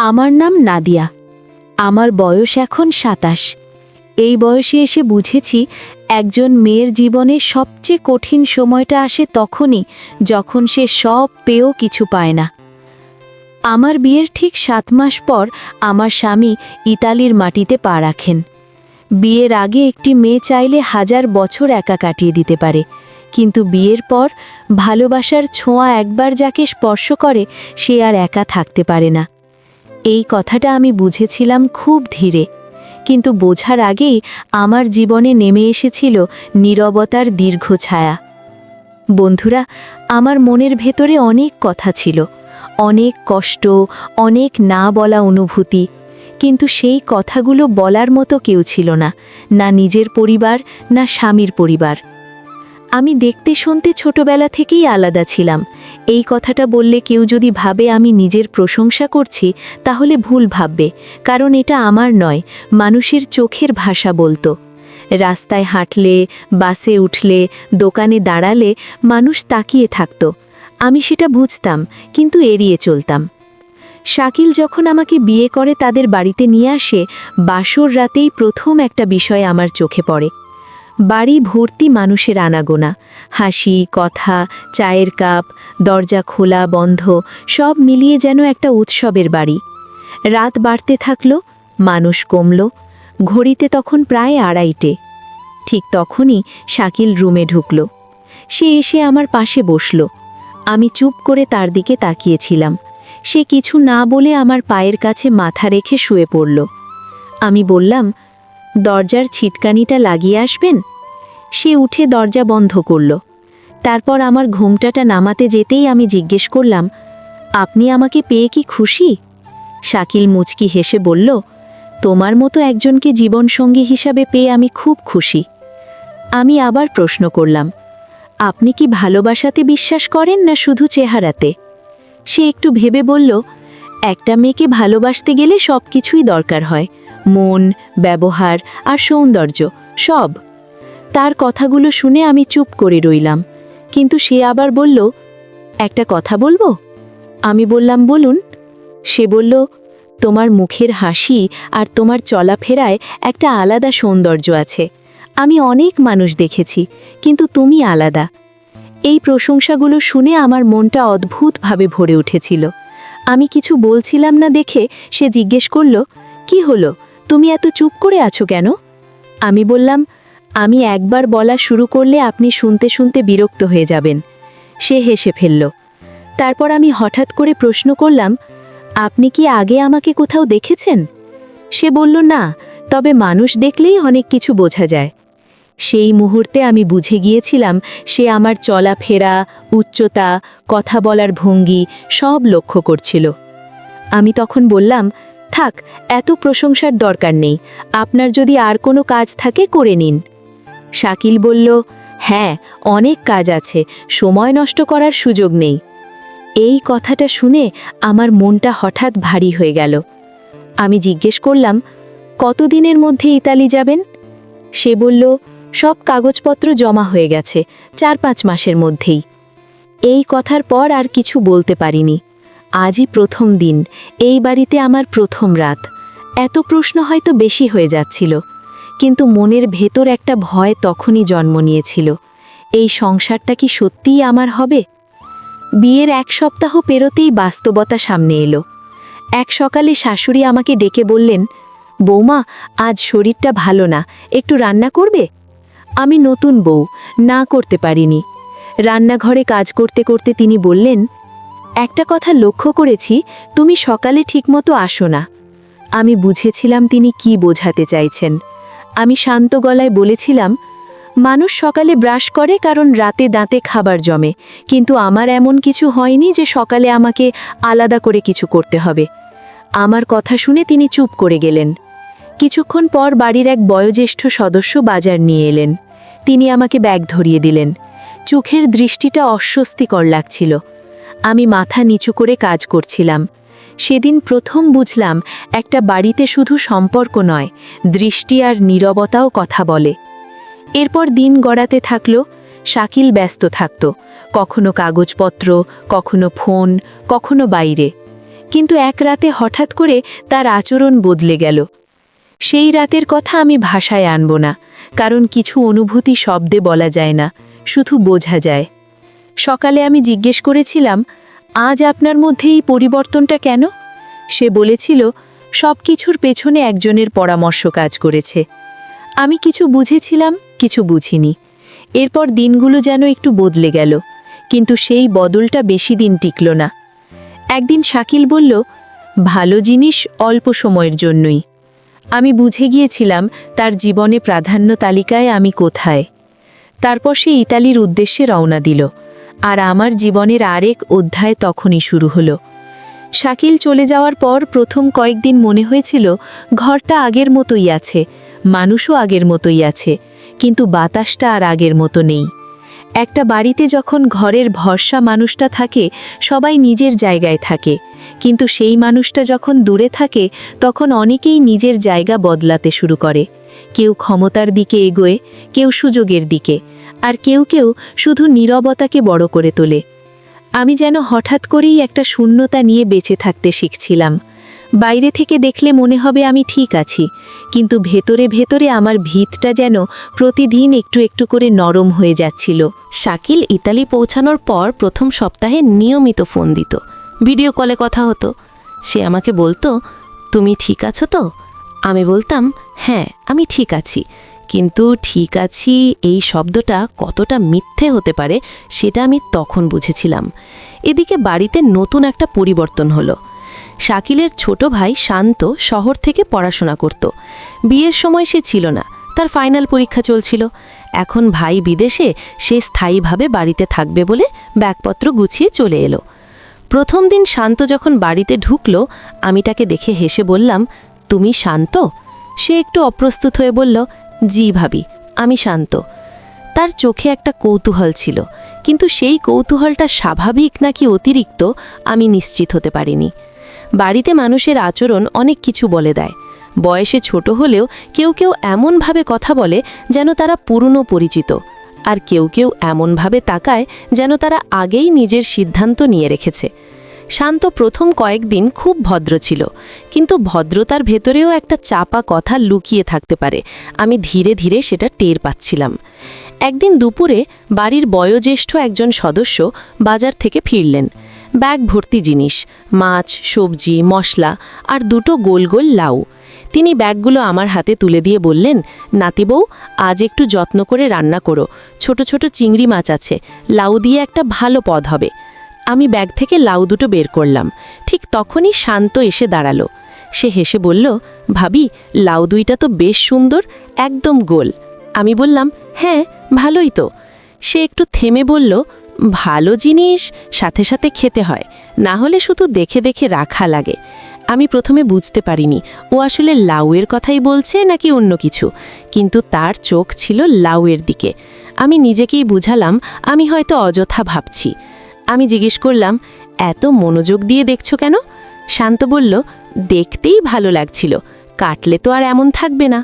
আমার নাম নাদিয়া। আমার বয়স এখন ২৭। এই বয়সে এসে বুঝেছি একজন মেয়ের জীবনে সবচেয়ে কঠিন সময়টা আসে তখনই যখন সে সব পেয়েও কিছু পায় না। আমার বিয়ের ঠিক ৭ মাস পর আমার স্বামী ইতালির মাটিতে পা রাখেন। বিয়ের আগে একটি মেয়ে চাইলে ১০০০ বছর একা কাটিয়ে দিতে পারে, কিন্তু বিয়ের পর ভালোবাসার ছোঁয়া একবার যাকে স্পর্শ করে সে আর একা থাকতে পারে না। এই কথাটা আমি বুঝেছিলাম খুব ধীরে, কিন্তু বোঝার আগেই আমার জীবনে নেমে এসেছিল নীরবতার দীর্ঘ ছায়া। বন্ধুরা, আমার মনের ভেতরে অনেক কথা ছিল, অনেক কষ্ট, অনেক না বলা অনুভূতি, কিন্তু সেই কথাগুলো বলার মতো কেউ ছিল না, না নিজের পরিবার, না স্বামীর পরিবার। আমি দেখতে শুনতে ছোটবেলা থেকেই আলাদা ছিলাম। এই কথাটা বললে কেউ যদি ভাবে আমি নিজের প্রশংসা করছি তাহলে ভুল ভাববে, কারণ এটা আমার নয়, মানুষের চোখের ভাষা বলতো। রাস্তায় হাঁটলে, বাসে উঠলে, দোকানে দাঁড়ালে মানুষ তাকিয়ে থাকত। আমি সেটা বুঝতাম, কিন্তু এড়িয়ে চলতাম। শাকিল যখন আমাকে বিয়ে করে তাদের বাড়িতে নিয়ে আসে, বাসর রাতেই প্রথম একটা বিষয় আমার চোখে পড়ে। বাড়ি ভর্তি মানুষের আনাগোনা, হাসি, কথা, চায়ের কাপ, দরজা খোলা বন্ধ, সব মিলিয়ে যেন একটা উৎসবের বাড়ি। রাত বাড়তে থাকলো, মানুষ কমল, ঘড়িতে তখন প্রায় ২:৩০। ঠিক তখনই শাকিল রুমে ঢুকল। সে এসে আমার পাশে বসল। আমি চুপ করে তার দিকে তাকিয়েছিলাম। সে কিছু না বলে আমার পায়ের কাছে মাথা রেখে শুয়ে পড়ল। আমি বললাম, দরজার ছিটকানিটা লাগিয়ে আসবেন? সে উঠে দরজা বন্ধ করল। তারপর আমার ঘোমটাটা নামাতে যেতেই আমি জিজ্ঞেস করলাম, আপনি আমাকে পেয়ে কি খুশি? শাকিল মুচকি হেসে বলল, তোমার মতো একজনকে জীবনসঙ্গী হিসাবে পেয়ে আমি খুব খুশি। আমি আবার প্রশ্ন করলাম, আপনি কি ভালোবাসাতে বিশ্বাস করেন না শুধু চেহারাতে? সে একটু ভেবে বলল, একটা মেয়েকে ভালোবাসতে গেলে সব কিছুই দরকার হয়, মন, ব্যবহার আর সৌন্দর্য, সব। তার কথাগুলো শুনে আমি চুপ করে রইলাম, কিন্তু সে আবার বলল, একটা কথা বলবো? আমি বললাম, বলুন। সে বলল, তোমার মুখের হাসি আর তোমার চলাফেরায় একটা আলাদা সৌন্দর্য আছে। আমি অনেক মানুষ দেখেছি, কিন্তু তুমি আলাদা। এই প্রশংসাগুলো শুনে আমার মনটা অদ্ভুতভাবে ভরে উঠেছিল। আমি কিছু বলছিলাম না দেখে সে জিজ্ঞেস করল, কি হলো, তুমি এত চুপ করে আছো কেন? আমি বললাম, আমি একবার বলা শুরু করলে আপনি শুনতে শুনতে বিরক্ত হয়ে যাবেন। সে হেসে ফেলল। তারপর আমি হঠাৎ করে প্রশ্ন করলাম, আপনি কি আগে আমাকে কোথাও দেখেছেন? সে বলল, না, তবে মানুষ দেখলেই অনেক কিছু বোঝা যায়। সেই মুহূর্তে আমি বুঝে গিয়েছিলাম সে আমার চলাফেরা, উচ্চতা, কথা বলার ভঙ্গি সব লক্ষ্য করছিল। আমি তখন বললাম, থাক, এত প্রশংসার দরকার নেই, আপনার যদি আর কোনো কাজ থাকে করে নিন। শাকিল বলল, হ্যাঁ, অনেক কাজ আছে, সময় নষ্ট করার সুযোগ নেই। এই কথাটা শুনে আমার মনটা হঠাৎ ভারী হয়ে গেল। আমি জিজ্ঞেস করলাম, কতদিনের মধ্যে ইতালি যাবেন? সে বলল, সব কাগজপত্র জমা হয়ে গেছে, ৪-৫ মাসের মধ্যেই। এই কথার পর আর কিছু বলতে পারিনি। আজই প্রথম দিন, এই বাড়িতে আমার প্রথম রাত। এত প্রশ্ন হয়তো বেশি হয়ে যাচ্ছিল, কিন্তু মনের ভেতর একটা ভয় তখনই জন্ম নিয়েছিল, এই সংসারটা কি সত্যিই আমার হবে? বিয়ের ১ সপ্তাহ পেরোতেই বাস্তবতা সামনে এলো। এক সকালে শাশুড়ি আমাকে ডেকে বললেন, বৌমা, আজ শরীরটা ভালো না, একটু রান্না করবে? আমি নতুন বউ, না করতে পারিনি। রান্নাঘরে কাজ করতে করতে তিনি বললেন, একটা কথা লক্ষ্য করেছি, তুমি সকালে ঠিকমতো আসো না। আমি বুঝেছিলাম তিনি কি বোঝাতে চাইছেন। আমি শান্ত গলায় বলেছিলাম, মানুষ সকালে ব্রাশ করে কারণ রাতে দাঁতে খাবার জমে, কিন্তু আমার এমন কিছু হয়নি যে সকালে আমাকে আলাদা করে কিছু করতে হবে। আমার কথা শুনে তিনি চুপ করে গেলেন। কিছুক্ষণ পর বাড়ির এক বয়োজ্যেষ্ঠ সদস্য বাজার নিয়ে এলেন। তিনি আমাকে ব্যাগ ধরিয়ে দিলেন। চোখের দৃষ্টিটা অস্বস্তিকর লাগছিল। আমি মাথা নিচু করে কাজ করছিলাম। সেদিন প্রথম বুঝলাম, একটা বাড়িতে শুধু সম্পর্ক নয়, দৃষ্টি আর নীরবতাও কথা বলে। এরপর দিন গড়াতে থাকলো। শাকিল ব্যস্ত থাকত, কখনো কাগজপত্র, কখনো ফোন, কখনো বাইরে। কিন্তু এক রাতে হঠাৎ করে তার আচরণ বদলে গেল। সেই রাতের কথা আমি ভাষায় আনব না, কারণ কিছু অনুভূতি শব্দে বলা যায় না, শুধু বোঝা যায়। সকালে আমি জিজ্ঞেস করেছিলাম, আজ আপনার মধ্যে এই পরিবর্তনটা কেন? সে বলেছিল, সব কিছুর পেছনে একজনের পরামর্শ কাজ করেছে। আমি কিছু বুঝেছিলাম, কিছু বুঝিনি। এরপর দিনগুলো যেন একটু বদলে গেল, কিন্তু সেই বদলটা বেশি দিন টিকল না। একদিন শাকিল বলল, ভালো জিনিস অল্প সময়ের জন্যই। আমি বুঝে গিয়েছিলাম তার জীবনে প্রাধান্য তালিকায় আমি কোথায়। তারপর সে ইতালির উদ্দেশ্যে রওনা দিল, আর আমার জীবনের আরেক অধ্যায় তখনই শুরু হলো। শাকিল চলে যাওয়ার পর প্রথম কয়েকদিন মনে হয়েছিল ঘরটা আগের মতোই আছে, মানুষও আগের মতোই আছে, কিন্তু বাতাসটা আর আগের মতো নেই। একটা বাড়িতে যখন ঘরের ভরসা মানুষটা থাকে, সবাই নিজের জায়গায় থাকে, কিন্তু সেই মানুষটা যখন দূরে থাকে, তখন অনেকেই নিজের জায়গা বদলাতে শুরু করে। কেউ ক্ষমতার দিকে এগোয়, কেউ সুযোগের দিকে, আর কেউ কেউ শুধু নীরবতাকে বড় করে তোলে। আমি যেন হঠাৎ করেই একটা শূন্যতা নিয়ে বেঁচে থাকতে শিখছিলাম। বাইরে থেকে দেখলে মনে হবে আমি ঠিক আছি, কিন্তু ভেতরে ভেতরে আমার ভিতটা যেন প্রতিদিন একটু একটু করে নরম হয়ে যাচ্ছিল। শাকিল ইতালি পৌঁছানোর পর প্রথম সপ্তাহে নিয়মিত ফোন দিত, ভিডিও কলে কথা হতো। সে আমাকে বলতো, তুমি ঠিক আছো তো? আমি বলতাম, হ্যাঁ আমি ঠিক আছি। কিন্তু ঠিক আছি এই শব্দটা কতটা মিথ্যে হতে পারে সেটা আমি তখন বুঝেছিলাম। এদিকে বাড়িতে নতুন একটা পরিবর্তন হলো। শাকিলের ছোট ভাই শান্ত শহর থেকে পড়াশোনা করত। বিয়ের সময় সে ছিল না, তার ফাইনাল পরীক্ষা চলছিল। এখন ভাই বিদেশে, সে স্থায়ীভাবে বাড়িতে থাকবে বলে ব্যাগপত্র গুছিয়ে চলে এলো। প্রথম দিন শান্ত যখন বাড়িতে ঢুকলো, আমি তাকে দেখে হেসে বললাম, তুমি শান্ত? সে একটু অপ্রস্তুত হয়ে বলল, জি ভাবি, আমি শান্ত। তার চোখে একটা কৌতূহল ছিল, কিন্তু সেই কৌতূহলটা স্বাভাবিক নাকি অতিরিক্ত আমি নিশ্চিত হতে পারিনি। বাড়িতে মানুষের আচরণ অনেক কিছু বলে দেয়। বয়সে ছোট হলেও কেউ কেউ এমনভাবে কথা বলে যেন তারা পুরনো পরিচিত, আর কেউ কেউ এমনভাবে তাকায় যেন তারা আগেই নিজের সিদ্ধান্ত নিয়ে রেখেছে। শান্ত প্রথম কয়েকদিন খুব ভদ্র ছিল, কিন্তু ভদ্রতার ভেতরেও একটা চাপা কথা লুকিয়ে থাকতে পারে। আমি ধীরে ধীরে সেটা টের পাচ্ছিলাম। একদিন দুপুরে বাড়ির বয়োজ্যেষ্ঠ একজন সদস্য বাজার থেকে ফিরলেন। ব্যাগ ভর্তি জিনিস, মাছ, সবজি, মশলা আর দুটো গোল গোল লাউ। তিনি ব্যাগগুলো আমার হাতে তুলে দিয়ে বললেন, নাতিবউ, আজ একটু যত্ন করে রান্না করো, ছোট ছোট চিংড়ি মাছ আছে, লাউ দিয়ে একটা ভালো পদ হবে। আমি ব্যাগ থেকে লাউ দুটো বের করলাম। ঠিক তখনই শান্ত এসে দাঁড়ালো। সে হেসে বলল, ভাবি, লাউ দুইটা তো বেশ সুন্দর, একদম গোল। আমি বললাম, হ্যাঁ ভালোই তো। সে একটু থেমে বলল, ভালো জিনিস সাথে সাথে খেতে হয়, না হলে শুধু দেখে দেখে রাখা লাগে। আমি প্রথমে বুঝতে পারিনি ও আসলে লাউয়ের কথাই বলছে নাকি অন্য কিছু, কিন্তু তার চোখ ছিল লাউয়ের দিকে। আমি নিজেকেই বুঝালাম আমি হয়তো অযথা ভাবছি। আমি জিজ্ঞেস করলাম, এত মনোযোগ দিয়ে দেখছো কেন? শান্ত বলল, দেখতেই ভালো লাগছিল, কাটলে তো আর এমন থাকবে না।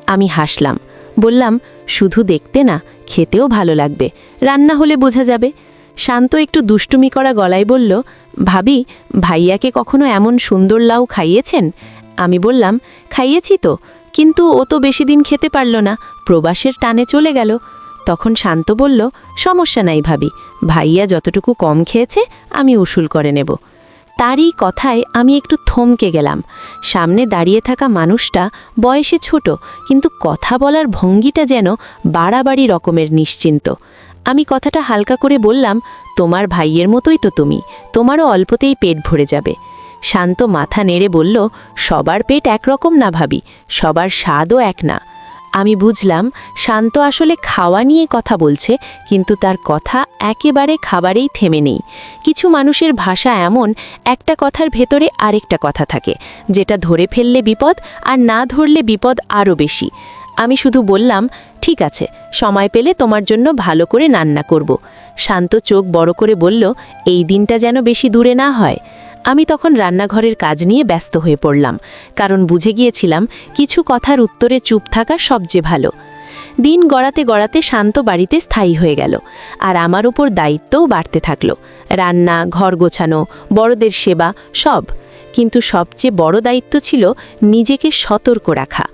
আমি হাসলাম, বললাম, শুধু দেখতে না, খেতেও ভালো লাগবে, রান্না হলে বোঝা যাবে। শান্ত একটু দুষ্টুমি করা গলায় বলল, ভাবি, ভাইয়াকে কখনো এমন সুন্দর লাউ খাইয়েছেন? আমি বললাম, খাইয়েছি তো, কিন্তু ও তো বেশি দিন খেতে পারল না, প্রবাসের টানে চলে গেল। তখন শান্ত বলল, সমস্যা নাই ভাবি, ভাইয়া যতটুকু কম খেয়েছে আমি উসুল করে নেব। তারই কথায় আমি একটু থমকে গেলাম। সামনে দাঁড়িয়ে থাকা মানুষটা বয়সে ছোট, কিন্তু কথা বলার ভঙ্গিটা যেন বাড়াবাড়ি রকমের নিশ্চিন্ত। আমি কথাটা হালকা করে বললাম, তোমার ভাইয়ের মতোই তো তুমি, তোমারও অল্পতেই পেট ভরে যাবে। শান্ত মাথা নেড়ে বলল, সবার পেট একরকম না ভাবি, সবার স্বাদও এক না। আমি বুঝলাম শান্ত আসলে খাওয়া নিয়ে কথা বলছে, কিন্তু তার কথা একেবারে খাবারেই থেমে নেই। কিছু মানুষের ভাষা এমন, একটা কথার ভেতরে আরেকটা কথা থাকে, যেটা ধরে ফেললে বিপদ, আর না ধরলে বিপদ আরও বেশি। আমি শুধু বললাম, ঠিক আছে, সময় পেলে তোমার জন্য ভালো করে রান্না করব। শান্ত চোখ বড় করে বলল, এই দিনটা যেন বেশি দূরে না হয়। আমি তখন রান্নাঘরের কাজ নিয়ে ব্যস্ত হয়ে পড়লাম, কারণ বুঝে গিয়েছিলাম কিছু কথার উত্তরে চুপ থাকা সবচেয়ে ভালো। দিন গড়াতে গড়াতে শান্ত বাড়িতে স্থায়ী হয়ে গেল, আর আমার উপর দায়িত্বও বাড়তে থাকলো। রান্না, ঘর গোছানো, বড়দের সেবা, সব। কিন্তু সবচেয়ে বড় দায়িত্ব ছিল নিজেকে সতর্ক রাখা।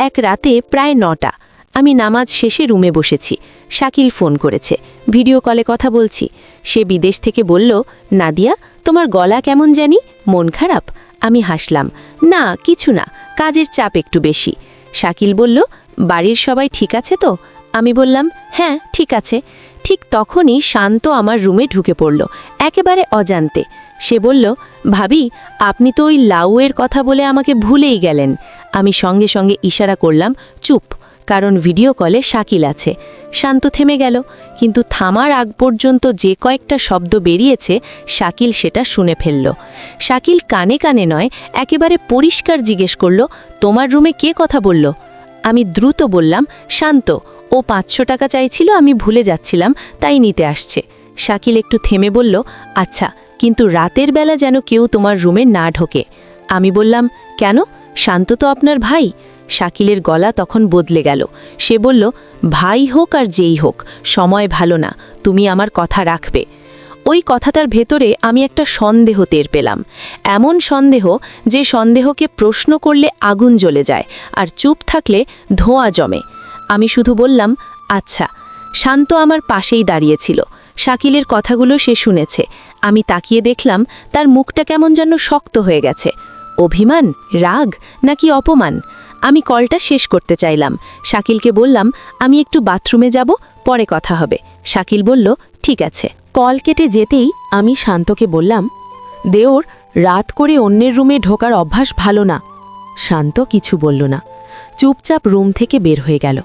এক রাতে প্রায় 9টা, আমি নামাজ শেষে রুমে বসেছি। শাকিল ফোন করেছে, ভিডিও কলে কথা বলছি। সে বিদেশ থেকে বলল, নাদিয়া, তোমার গলা কেমন জানি, মন খারাপ? আমি হাসলাম, না কিছু না, কাজের চাপ একটু বেশি। শাকিল বলল, বাড়ির সবাই ঠিক আছে তো? আমি বললাম, হ্যাঁ ঠিক আছে। ঠিক তখনই শান্ত আমার রুমে ঢুকে পড়ল, একেবারে অজান্তে। সে বলল, ভাবি, আপনি তো ওই লাউয়ের কথা বলে আমাকে ভুলেই গেলেন। আমি সঙ্গে সঙ্গে ইশারা করলাম, চুপ, কারণ ভিডিও কলে শাকিল আছে। শান্ত থেমে গেল, কিন্তু থামার আগ পর্যন্ত যে কয়েকটা শব্দ বেরিয়েছে শাকিল সেটা শুনে ফেলল। শাকিল কানে কানে নয়, একেবারে পরিষ্কার জিজ্ঞেস করল, তোমার রুমে কে কথা বলল? আমি দ্রুত বললাম, শান্ত, ও 500 টাকা চাইছিল, আমি ভুলে যাচ্ছিলাম, তাই নিতে আসছে। শাকিল একটু থেমে বলল, আচ্ছা, কিন্তু রাতের বেলা যেন কেউ তোমার রুমে না ঢোকে। আমি বললাম, কেন? শান্ত তো আপনার ভাই। শাকিলের গলা তখন বদলে গেল। সে বলল, ভাই হোক আর যেই হোক, সময় ভালো না, তুমি আমার কথা রাখবে। ওই কথাটার ভেতরে আমি একটা সন্দেহ টের পেলাম, এমন সন্দেহ যে সন্দেহকে প্রশ্ন করলে আগুন জ্বলে যায় আর চুপ থাকলে ধোঁয়া জমে। আমি শুধু বললাম, আচ্ছা। শান্ত আমার পাশেই দাঁড়িয়েছিল। শাকিলের কথাগুলো সে শুনেছে। আমি তাকিয়ে দেখলাম তার মুখটা কেমন যেন শক্ত হয়ে গেছে। অভিমান, রাগ নাকি অপমান? আমি কলটা শেষ করতে চাইলাম। শাকিলকে বললাম, আমি একটু বাথরুমে যাব, পরে কথা হবে। শাকিল বলল, ঠিক আছে। কল কেটে যেতেই আমি শান্তকে বললাম, দেওর, রাত করে অন্যের রুমে ঢোকার অভ্যাস ভালো না। শান্ত কিছু বলল না, চুপচাপ রুম থেকে বের হয়ে গেল।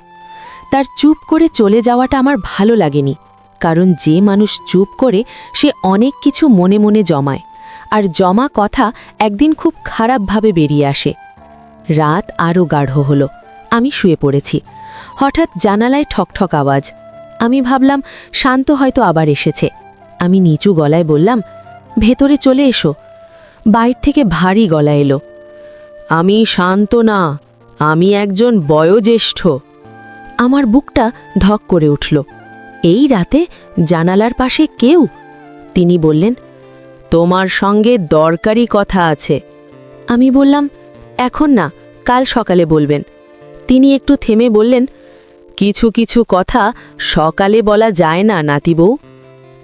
তার চুপ করে চলে যাওয়াটা আমার ভালো লাগেনি, কারণ যে মানুষ চুপ করে সে অনেক কিছু মনে মনে জমায়, আর জমা কথা একদিন খুব খারাপভাবে বেরিয়ে আসে। রাত আরও গাঢ় হলো। আমি শুয়ে পড়েছি। হঠাৎ জানালায় ঠকঠক আওয়াজ। আমি ভাবলাম শান্ত হয়তো আবার এসেছে। আমি নিচু গলায় বললাম, ভেতরে চলে এসো। বাইর থেকে ভারী গলা এলো, আমি শান্ত না, আমি একজন বয়োজ্যেষ্ঠ। আমার বুকটা ধক করে উঠল। এই রাতে জানালার পাশে কেউ? তিনি বললেন, তোমার সঙ্গে দরকারি কথা আছে। আমি বললাম, এখন না, কাল সকালে বলবেন। তিনি একটু থেমে বললেন, কিছু কিছু কথা সকালে বলা যায় না নাতি বউ।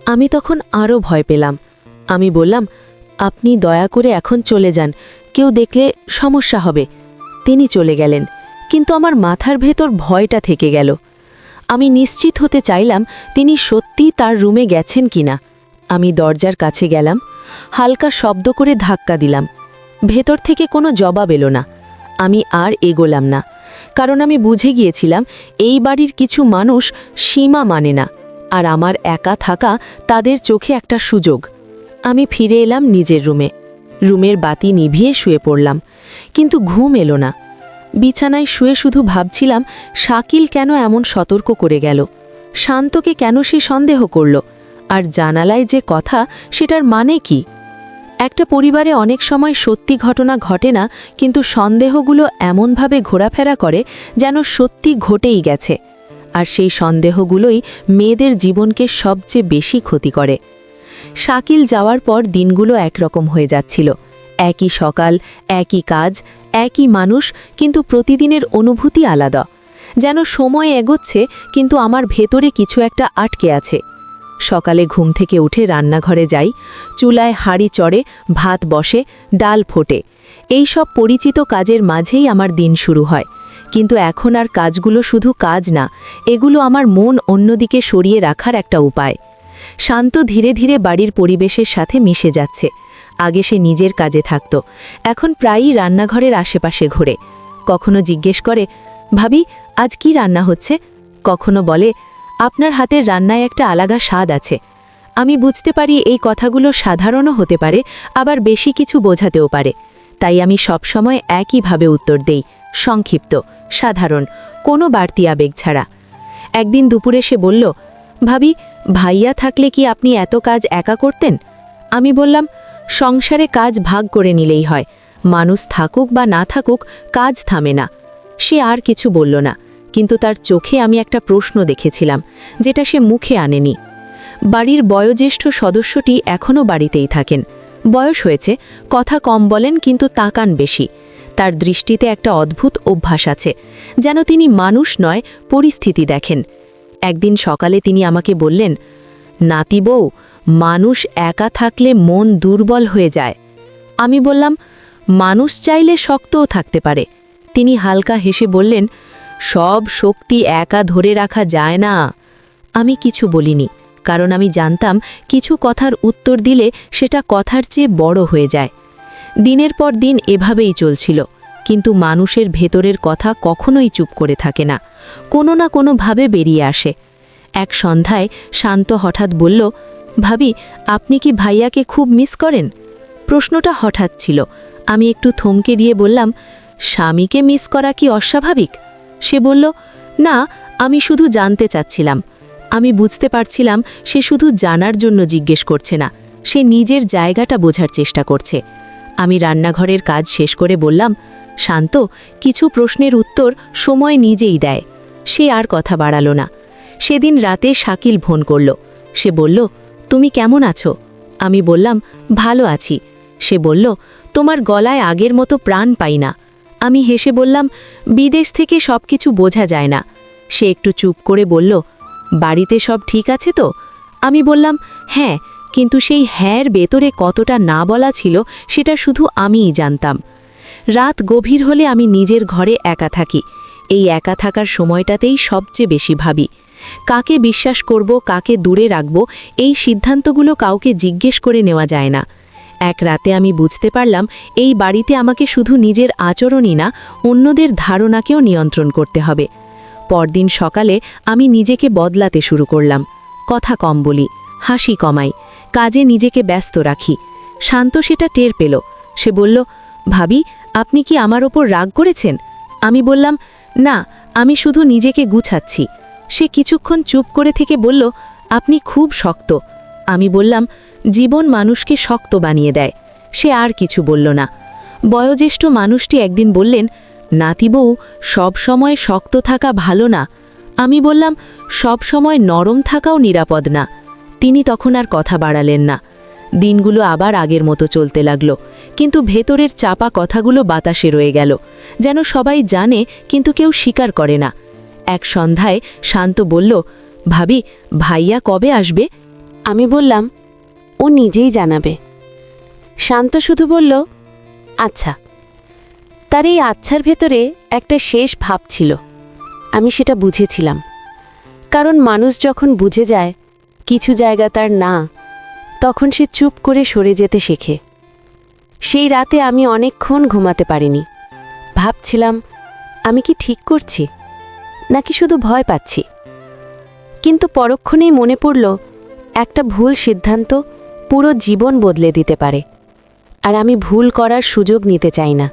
আমি তখন আরও ভয় পেলাম। আমি বললাম, আপনি দয়া করে এখন চলে যান, কেউ দেখলে সমস্যা হবে। তিনি চলে গেলেন, কিন্তু আমার মাথার ভেতর ভয়টা থেকে গেল। আমি নিশ্চিত হতে চাইলাম তিনি সত্যি তার রুমে গেছেন কিনা। আমি দরজার কাছে গেলাম, হালকা শব্দ করে ধাক্কা দিলাম। ভেতর থেকে কোনো জবাব এলো না। আমি আর এগোলাম না, কারণ আমি বুঝে গিয়েছিলাম এই বাড়ির কিছু মানুষ সীমা মানে না, আর আমার একা থাকা তাদের চোখে একটা সুযোগ। আমি ফিরে এলাম নিজের রুমে। রুমের বাতি নিভিয়ে শুয়ে পড়লাম, কিন্তু ঘুম এলো না। বিছানায় শুয়ে শুধু ভাবছিলাম, শাকিল কেন এমন সতর্ক করে গেল, শান্তকে কেন সে সন্দেহ করল, আর জানালায় যে কথা সেটার মানে কি? একটা পরিবারে অনেক সময় সত্যি ঘটনা ঘটে না, কিন্তু সন্দেহগুলো এমনভাবে ঘোরাফেরা করে যেন সত্যি ঘটেই গেছে, আর সেই সন্দেহগুলোই মেয়েদের জীবনকে সবচেয়ে বেশি ক্ষতি করে। শাকিল যাওয়ার পর দিনগুলো একরকম হয়ে যাচ্ছিল। একই সকাল, একই কাজ, একই মানুষ, কিন্তু প্রতিদিনের অনুভূতি আলাদা। যেন সময় এগোচ্ছে, কিন্তু আমার ভেতরে কিছু একটা আটকে আছে। সকালে ঘুম থেকে উঠে রান্নাঘরে যাই, চুলায় হাঁড়ি চড়ে, ভাত বসে, ডাল ফোটে। এই সব পরিচিত কাজের মাঝেই আমার দিন শুরু হয়। কিন্তু এখন আর কাজগুলো শুধু কাজ না, এগুলো আমার মন অন্যদিকে সরিয়ে রাখার একটা উপায়। শান্ত ধীরে ধীরে বাড়ির পরিবেশের সাথে মিশে যাচ্ছে। আগে সে নিজের কাজে থাকত, এখন প্রায়ই রান্নাঘরের আশেপাশে ঘোরে। কখনো জিজ্ঞেস করে, ভাবি, আজ কি রান্না হচ্ছে? কখনো বলে, আপনার হাতের রান্নায় একটা আলাদা স্বাদ আছে। আমি বুঝতে পারি এই কথাগুলো সাধারণও হতে পারে, আবার বেশি কিছু বোঝাতেও পারে। তাই আমি সবসময় একইভাবে উত্তর দেই, সংক্ষিপ্ত, সাধারণ, কোনো বাড়তি আবেগ ছাড়া। একদিন দুপুরে সে বলল, ভাবি, ভাইয়া থাকলে কি আপনি এত কাজ একা করতেন? আমি বললাম, সংসারে কাজ ভাগ করে নিলেই হয়, মানুষ থাকুক বা না থাকুক, কাজ থামে না। সে আর কিছু বলল না, কিন্তু তার চোখে আমি একটা প্রশ্ন দেখেছিলাম, যেটা সে মুখে আনেনি। বাড়ির বয়োজ্যেষ্ঠ সদস্যটি এখনও বাড়িতেই থাকেন। বয়স হয়েছে, কথা কম বলেন কিন্তু তাকান বেশি। তার দৃষ্টিতে একটা অদ্ভুত অভ্যাস আছে, যেন তিনি মানুষ নয়, পরিস্থিতি দেখেন। একদিন সকালে তিনি আমাকে বললেন, নাতি বউ, মানুষ একা থাকলে মন দুর্বল হয়ে যায়। আমি বললাম, মানুষ চাইলে শক্তও থাকতে পারে। তিনি হালকা হেসে বললেন, সব শক্তি একা ধরে রাখা যায় না। আমি কিছু বলিনি, কারণ আমি জানতাম কিছু কথার উত্তর দিলে সেটা কথার চেয়ে বড় হয়ে যায়। দিনের পর দিন এভাবেই চলছিল, কিন্তু মানুষের ভেতরের কথা কখনোই চুপ করে থাকে না, কোনো না কোনোভাবে বেরিয়ে আসে। এক সন্ধ্যায় শান্ত হঠাৎ বলল, ভাবি, আপনি কি ভাইয়াকে খুব মিস করেন? প্রশ্নটা হঠাৎ ছিল। আমি একটু থমকে দিয়ে বললাম, স্বামীকে মিস করা কি অস্বাভাবিক? সে বলল, না, আমি শুধু জানতে চাচ্ছিলাম। আমি বুঝতে পারছিলাম সে শুধু জানার জন্য জিজ্ঞেস করছে না, সে নিজের জায়গাটা বোঝার চেষ্টা করছে। আমি রান্নাঘরের কাজ শেষ করে বললাম, শান্ত, কিছু প্রশ্নের উত্তর সময় নিজেই দেয়। সে আর কথা বাড়ালো না। সেদিন রাতে শাকিল ফোন করল। সে বলল, তুমি কেমন আছো? আমি বললাম, ভালো আছি। সে বলল, তোমার গলায় আগের মতো প্রাণ পাই না। আমি হেসে বললাম, বিদেশ থেকে সব কিছু বোঝা যায় না। সে একটু চুপ করে বলল, বাড়িতে সব ঠিক আছে তো? আমি বললাম, হ্যাঁ, কিন্তু সেই হ্যাঁর ভেতরে কতটা না বলা ছিল সেটা শুধু আমিই জানতাম। রাত গভীর হলে আমি নিজের ঘরে একা থাকি। এই একা থাকার সময়টাতেই সবচেয়ে বেশি ভাবি। কাকে বিশ্বাস করব, কাকে দূরে রাখব, এই সিদ্ধান্তগুলো কাউকে জিজ্ঞেস করে নেওয়া যায় না। এক রাতে আমি বুঝতে পারলাম, এই বাড়িতে আমাকে শুধু নিজের আচরণই না, অন্যদের ধারণাকেও নিয়ন্ত্রণ করতে হবে। পরদিন সকালে আমি নিজেকে বদলাতে শুরু করলাম। কথা কম বলি, হাসি কমাই, কাজে নিজেকে ব্যস্ত রাখি। শান্ত সেটা টের পেল। সে বলল, ভাবি, আপনি কি আমার ওপর রাগ করেছেন? আমি বললাম, না, আমি শুধু নিজেকে গুছাচ্ছি। সে কিছুক্ষণ চুপ করে থেকে বলল, আপনি খুব শক্ত। আমি বললাম, জীবন মানুষকে শক্ত বানিয়ে দেয়। সে আর কিছু বলল না। বয়োজ্যেষ্ঠ মানুষটি একদিন বললেন, নাতি বউ, সব সময় শক্ত থাকা ভালো না। আমি বললাম, সব সময় নরম থাকাও নিরাপদ না। তিনি তখন আর কথা বাড়ালেন না। দিনগুলো আবার আগের মতো চলতে লাগলো, কিন্তু ভেতরের চাপা কথাগুলো বাতাসে রয়ে গেল, যেন সবাই জানে কিন্তু কেউ স্বীকার করে না। এক সন্ধ্যায় শান্ত বলল, ভাবি, ভাইয়া কবে আসবে? আমি বললাম, ও নিজেই জানাবে। শান্ত শুধু বলল, আচ্ছা। তার এই আচ্ছার ভেতরে একটা শেষ ভাব ছিল। আমি সেটা বুঝেছিলাম, কারণ মানুষ যখন বুঝে যায় কিছু জায়গা তার না, তখন সে চুপ করে সরে যেতে শেখে। সেই রাতে আমি অনেকক্ষণ ঘুমাতে পারিনি। ভাবছিলাম, আমি কি ঠিক করছি নাকি শুধু ভয় পাচ্ছি। কিন্তু পরক্ষণেই মনে পড়ল, একটা ভুল সিদ্ধান্ত পুরো জীবন বদলে দিতে পারে, আর আমি ভুল করার সুযোগ নিতে চাই না।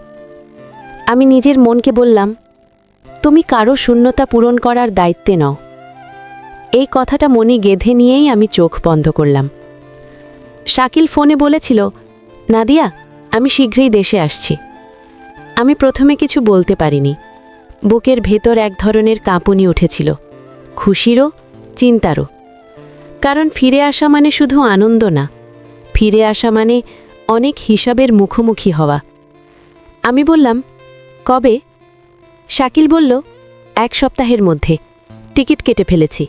আমি নিজের মনকে বললাম, তুমি কারো শূন্যতা পূরণ করার দায়িত্বে নও। এই কথাটা মনে গেঁথে নিয়েই আমি চোখ বন্ধ করলাম। শাকিল ফোনে বলেছিল, নাদিয়া, আমি শীঘ্রই দেশে আসছি। আমি প্রথমে কিছু বলতে পারিনি। বুকের ভেতর এক ধরনের কাঁপুনি উঠেছিল, খুশিরও, চিন্তারও। কারণ ফিরে আসা মানে শুধু আনন্দ না, ফিরে আসা মানে অনেক হিসাবের মুখোমুখি হওয়া। আমি বললাম, কবে? শাকিল বলল, 1 সপ্তাহের মধ্যে, টিকিট কেটে ফেলেছি।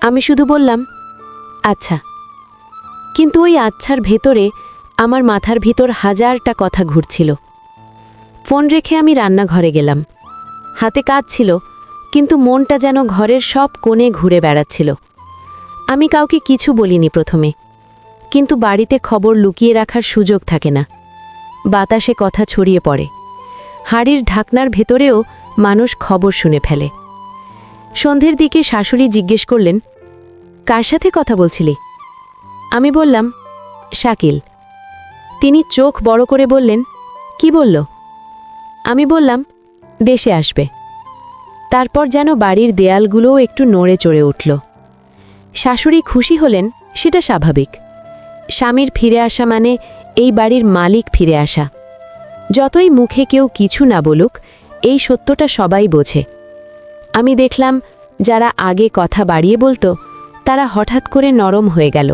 আমি শুধু বললাম, আচ্ছা। কিন্তু ওই আচ্ছার ভেতরে আমার মাথার ভিতর হাজারটা কথা ঘুরছিল। ফোন রেখে আমি রান্নাঘরে গেলাম। হাতে কাজ ছিল, কিন্তু মনটা যেন ঘরের সব কোণে ঘুরে বেড়াচ্ছিল। আমি কাউকে কিছু বলিনি প্রথমে, কিন্তু বাড়িতে খবর লুকিয়ে রাখার সুযোগ থাকে না। বাতাসে কথা ছড়িয়ে পড়ে, হাড়ির ঢাকনার ভেতরেও মানুষ খবর শুনে ফেলে। সন্ধ্যের দিকে শাশুড়ি জিজ্ঞেস করলেন, কার সাথে কথা বলছিলি? আমি বললাম, শাকিল। তিনি চোখ বড় করে বললেন, কি বলল? আমি বললাম, দেশে আসবে। তারপর যেন বাড়ির দেয়ালগুলোও একটু নড়ে চড়ে উঠল। শাশুড়ি খুশি হলেন, সেটা স্বাভাবিক। স্বামীর ফিরে আসা মানে এই বাড়ির মালিক ফিরে আসা। যতই মুখে কেউ কিছু না বলুক, এই সত্যটা সবাই বোঝে। আমি দেখলাম, যারা আগে কথা বাড়িয়ে বলতো তারা হঠাৎ করে নরম হয়ে গেল।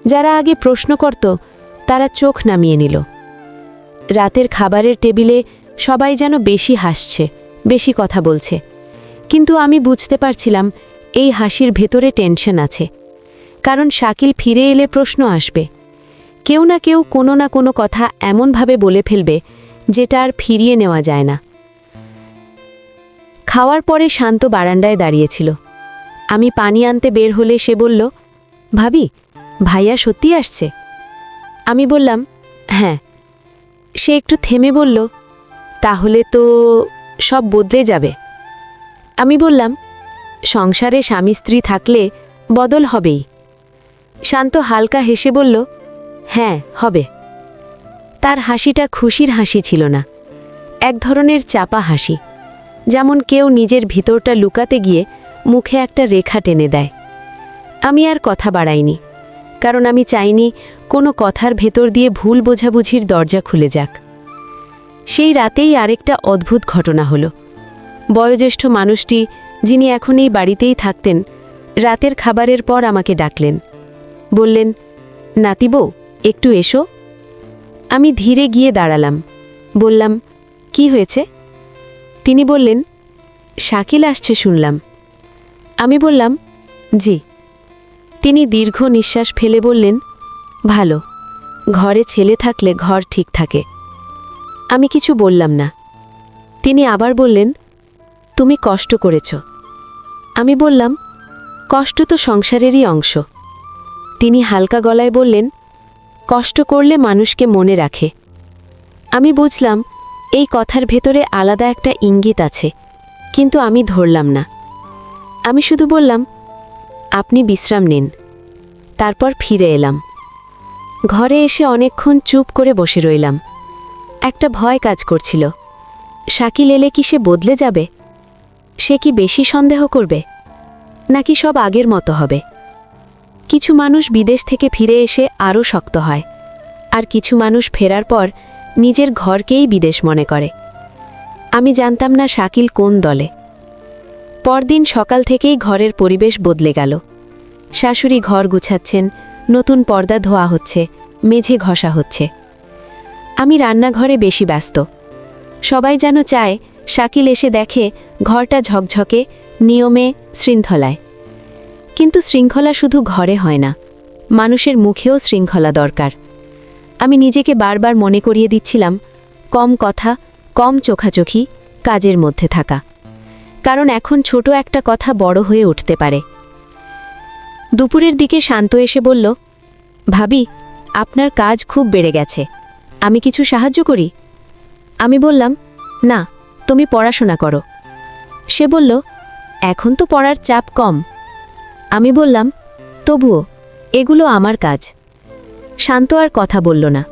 যারা আগে প্রশ্ন করত তারা চোখ নামিয়ে নিল। রাতের খাবারের টেবিলে সবাই যেন বেশি হাসছে, বেশি কথা বলছে, কিন্তু আমি বুঝতে পারছিলাম এই হাসির ভেতরে টেনশন আছে। কারণ শাকিল ফিরে এলে প্রশ্ন আসবে, কেউ না কেউ কোনো না কোনো কথা এমনভাবে বলে ফেলবে যেটা আর ফিরিয়ে নেওয়া যায় না। খাওয়ার পরে শান্ত বারান্দায় দাঁড়িয়েছিল। আমি পানি আনতে বের হলে সে বলল, ভাবি, ভাইয়া সত্যি আসছে? আমি বললাম, হ্যাঁ। সে একটু থেমে বলল, তাহলে তো সব বদলে যাবে। আমি বললাম, সংসারে স্বামী স্ত্রী থাকলে বদল হবেই। শান্ত হালকা হেসে বলল, হ্যাঁ, হবে। তার হাসিটা খুশির হাসি ছিল না, এক ধরনের চাপা হাসি, যেমন কেউ নিজের ভিতরটা লুকাতে গিয়ে মুখে একটা রেখা টেনে দেয়। আমি আর কথা বাড়াইনি, কারণ আমি চাইনি কোনো কথার ভেতর দিয়ে ভুল বোঝাবুঝির দরজা খুলে যাক। সেই রাতেই আরেকটা অদ্ভুত ঘটনা হলো। বয়োজ্যেষ্ঠ মানুষটি, যিনি এখন এই বাড়িতেই থাকতেন, রাতের খাবারের পর আমাকে ডাকলেন। বললেন, নাতি বউ, একটু এসো। আমি ধীরে গিয়ে দাঁড়ালাম। বললাম, কি হয়েছে? তিনি বললেন, শাকিল আসছে শুনলাম। আমি বললাম, জি। তিনি দীর্ঘ নিঃশ্বাস ফেলে বললেন, ভালো, ঘরে ছেলে থাকলে ঘর ঠিক থাকে। আমি কিছু বললাম না। তিনি আবার বললেন, তুমি কষ্ট করেছ। আমি বললাম, কষ্ট তো সংসারেরই অংশ। তিনি হালকা গলায় বললেন, কষ্ট করলে মানুষকে মনে রাখে। আমি বুঝলাম এই কথার ভেতরে আলাদা একটা ইঙ্গিত আছে, কিন্তু আমি ধরলাম না। আমি শুধু বললাম, আপনি বিশ্রাম নিন। তারপর ফিরে এলাম। ঘরে এসে অনেকক্ষণ চুপ করে বসে রইলাম। একটা ভয় কাজ করছিল। শাকিল এলে কি সে বদলে যাবে? সে কি বেশি সন্দেহ করবে, নাকি সব আগের মতো হবে? কিছু মানুষ বিদেশ থেকে ফিরে এসে আরও শক্ত হয়, আর কিছু মানুষ ফেরার পর নিজের ঘরকেই বিদেশ মনে করে। আমি জানতাম না শাকিল কোন দলে। পরদিন সকাল থেকেই ঘরের পরিবেশ বদলে গেল। শাশুড়ি ঘর গুছাচ্ছেন, নতুন পর্দা ধোয়া হচ্ছে, মেঝে ঘষা হচ্ছে। আমি রান্নাঘরে বেশি ব্যস্ত। সবাই যেন চায় শাকিল এসে দেখে ঘরটা ঝকঝকে, নিয়মে, শৃঙ্খলায়। কিন্তু শৃঙ্খলা শুধু ঘরে হয় না, মানুষের মুখেও শৃঙ্খলা দরকার। আমি নিজেকে বারবার মনে করিয়ে দিচ্ছিলাম, কম কথা, কম চোখাচোখি, কাজের মধ্যে থাকা। কারণ এখন ছোট একটা কথা বড় হয়ে উঠতে পারে। দুপুরের দিকে শান্ত এসে বলল, ভাবি, আপনার কাজ খুব বেড়ে গেছে, আমি কিছু সাহায্য করি? আমি বললাম, না, তুমি পড়াশোনা করো। সে বলল, এখন তো পড়ার চাপ কম। আমি বললাম, তবুও এগুলো আমার কাজ। শান্ত আর কথা বলল না,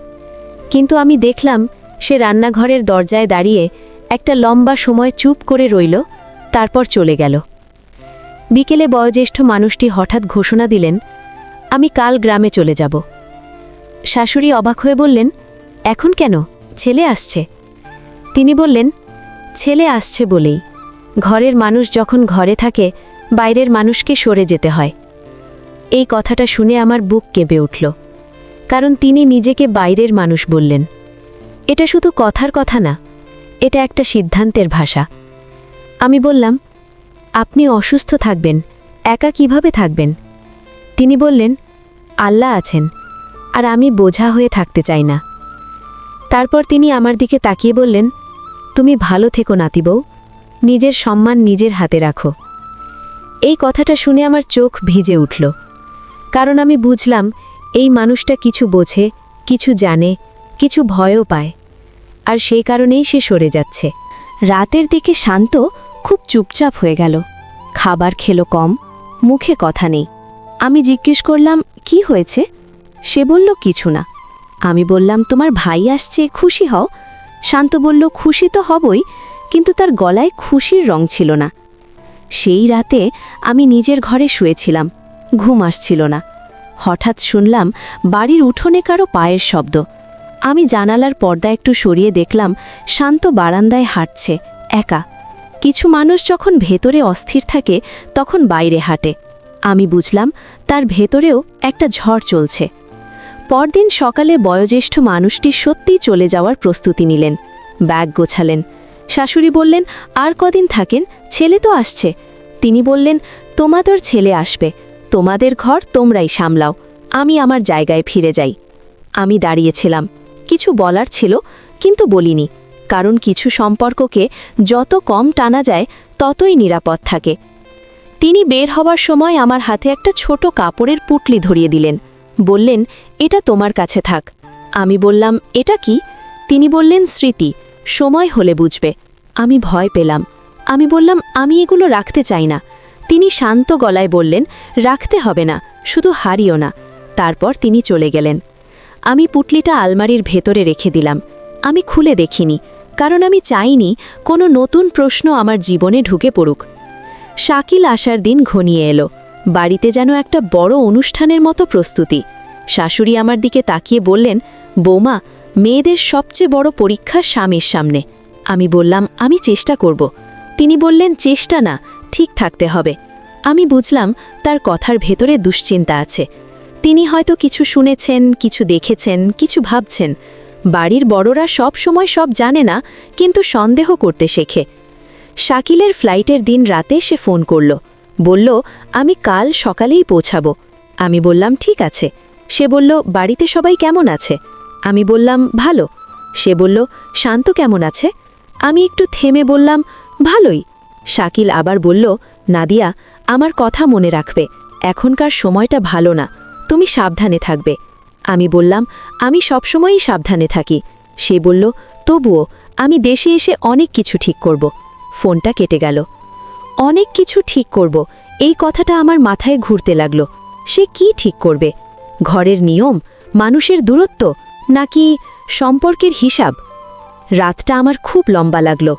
কিন্তু আমি দেখলাম সে রান্নাঘরের দরজায় দাঁড়িয়ে একটা লম্বা সময় চুপ করে রইল, তারপর চলে গেল। বিকেলে বয়োজ্যেষ্ঠ মানুষটি হঠাৎ ঘোষণা দিলেন, আমি কাল গ্রামে চলে যাব। শাশুড়ি অবাক হয়ে বললেন, এখন কেন? ছেলে আসছে। তিনি বললেন, ছেলে আসছে বলেই। ঘরের মানুষ যখন ঘরে থাকে, বাইরের মানুষকে সরে যেতে হয়। এই কথাটা শুনে আমার বুক কেঁপে উঠল, কারণ তিনি নিজেকে বাইরের মানুষ বললেন। এটা শুধু কথার কথা না, এটা একটা সিদ্ধান্তের ভাষা। আমি বললাম, আপনি অসুস্থ থাকবেন, একা কিভাবে থাকবেন? তিনি বললেন, আল্লাহ আছেন, আর আমি বোঝা হয়ে থাকতে চাই না। তারপর তিনি আমার দিকে তাকিয়ে বললেন, তুমি ভালো থেকো নাতি বউ, নিজের সম্মান নিজের হাতে রাখো। এই কথাটা শুনে আমার চোখ ভিজে উঠল, কারণ আমি বুঝলাম এই মানুষটা কিছু বোঝে, কিছু জানে, কিছু ভয়ও পায়, আর সেই কারণেই সে সরে যাচ্ছে। রাতের দিকে শান্ত খুব চুপচাপ হয়ে গেল। খাবার খেলো কম, মুখে কথা নেই। আমি জিজ্ঞেস করলাম, কি হয়েছে? সে বলল, কিছু না। আমি বললাম, তোমার ভাই আসছে, খুশি হও। শান্ত বলল, খুশি তো হবই, কিন্তু তার গলায় খুশির রং ছিল না। সেই রাতে আমি নিজের ঘরে শুয়েছিলাম, ঘুম আসছিল না। হঠাৎ শুনলাম বাড়ির উঠোনে কারো পায়ের শব্দ। আমি জানালার পর্দা একটু সরিয়ে দেখলাম শান্ত বারান্দায় হাঁটছে, একা। কিছু মানুষ যখন ভেতরে অস্থির থাকে তখন বাইরে হাঁটে। আমি বুঝলাম তার ভেতরেও একটা ঝড় চলছে। পরদিন সকালে বয়োজ্যেষ্ঠ মানুষটি সত্যিই চলে যাওয়ার প্রস্তুতি নিলেন। ব্যাগ গোছালেন। শাশুড়ি বললেন, আর কদিন থাকেন, ছেলে তো আসছে। তিনি বললেন, তোমাদের ছেলে আসবে, তোমাদের ঘর তোমরাই সামলাও, আমি আমার জায়গায় ফিরে যাই। আমি দাঁড়িয়েছিলাম। কিছু বলার ছিল, কিন্তু বলিনি, কারণ কিছু সম্পর্ককে যত কম টানা যায় ততই নিরাপদ থাকে। তিনি বের হবার সময় আমার হাতে একটা ছোট কাপড়ের পুটলি ধরিয়ে দিলেন। বললেন, এটা তোমার কাছে থাক। আমি বললাম, এটা কি? তিনি বললেন, স্মৃতি, সময় হলে বুঝবে। আমি ভয় পেলাম। আমি বললাম, আমি এগুলো রাখতে চাই না। তিনি শান্ত গলায় বললেন, রাখতে হবে না, শুধু হারিও না। তারপর তিনি চলে গেলেন। আমি পুটলিটা আলমারির ভেতরে রেখে দিলাম। আমি খুলে দেখিনি, কারণ আমি চাইনি কোনো নতুন প্রশ্ন আমার জীবনে ঢুকে পড়ুক। শাকিল আসার দিন ঘনিয়ে এলো। বাড়িতে যেন একটা বড় অনুষ্ঠানের মতো প্রস্তুতি। শাশুড়ি আমার দিকে তাকিয়ে বললেন, বৌমা, মেয়েদের সবচেয়ে বড় পরীক্ষা স্বামীর সামনে। আমি বললাম, আমি চেষ্টা করব। তিনি বললেন, চেষ্টা না, ঠিক থাকতে হবে। আমি বুঝলাম তার কথার ভেতরে দুশ্চিন্তা আছে। তিনি হয়তো কিছু শুনেছেন, কিছু দেখেছেন, কিছু ভাবছেন। বাড়ির বড়রা সব সময় সব জানে না, কিন্তু সন্দেহ করতে শেখে। শাকিলের ফ্লাইটের দিন রাতে সে ফোন করল। বলল, আমি কাল সকালেই পৌঁছাবো। আমি বললাম, ঠিক আছে। সে বলল, বাড়িতে সবাই কেমন আছে? আমি বললাম, ভালো। সে বলল, শান্ত কেমন আছে? আমি একটু থেমে বললাম, ভালোই। শাকিল আবার বলল, নাদিয়া, আমার কথা মনে রাখবে, এখনকার সময়টা ভালো না, তুমি সাবধানে থাকবে। আমি বললাম, আমি সবসময়ই সাবধানে থাকি। সে বলল, তবুও আমি দেশে এসে অনেক কিছু ঠিক করব। ফোনটা কেটে গেল। অনেক কিছু ঠিক করব, এই কথাটা আমার মাথায় ঘুরতে লাগলো। সে কি ঠিক করবে? ঘরের নিয়ম, মানুষের দূরত্ব, নাকি সম্পর্কের হিসাব? রাতটা আমার খুব লম্বা লাগলো।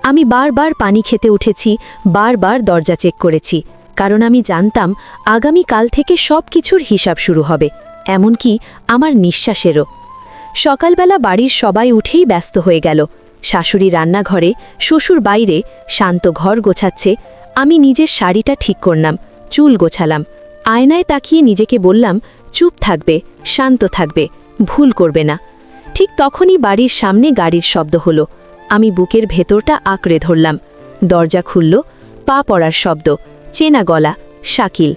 আমি বারবার পানি খেতে উঠেছি, বারবার দরজা চেক করেছি, কারণ আমি জানতাম আগামী কাল থেকে সব কিছুর হিসাব শুরু হবে, এমনকি আমার নিঃশ্বাসেরও। সকালবেলা বাড়ির সবাই উঠেই ব্যস্ত হয়ে গেল। শাশুড়ি রান্নাঘরে, শ্বশুর বাইরে, শান্ত ঘর গোছাচ্ছে। আমি নিজের শাড়িটা ঠিক করলাম, চুল গোছালাম। আয়নায় তাকিয়ে নিজেকে বললাম, চুপ থাকবে, শান্ত থাকবে, ভুল করবে না। ঠিক তখনই বাড়ির সামনে গাড়ির শব্দ হলো। আমি বুকের ভেতরটা আঁকড়ে ধরলাম। দরজা খুলল, পা পড়ার শব্দ, চেনা গলা, শাকিল।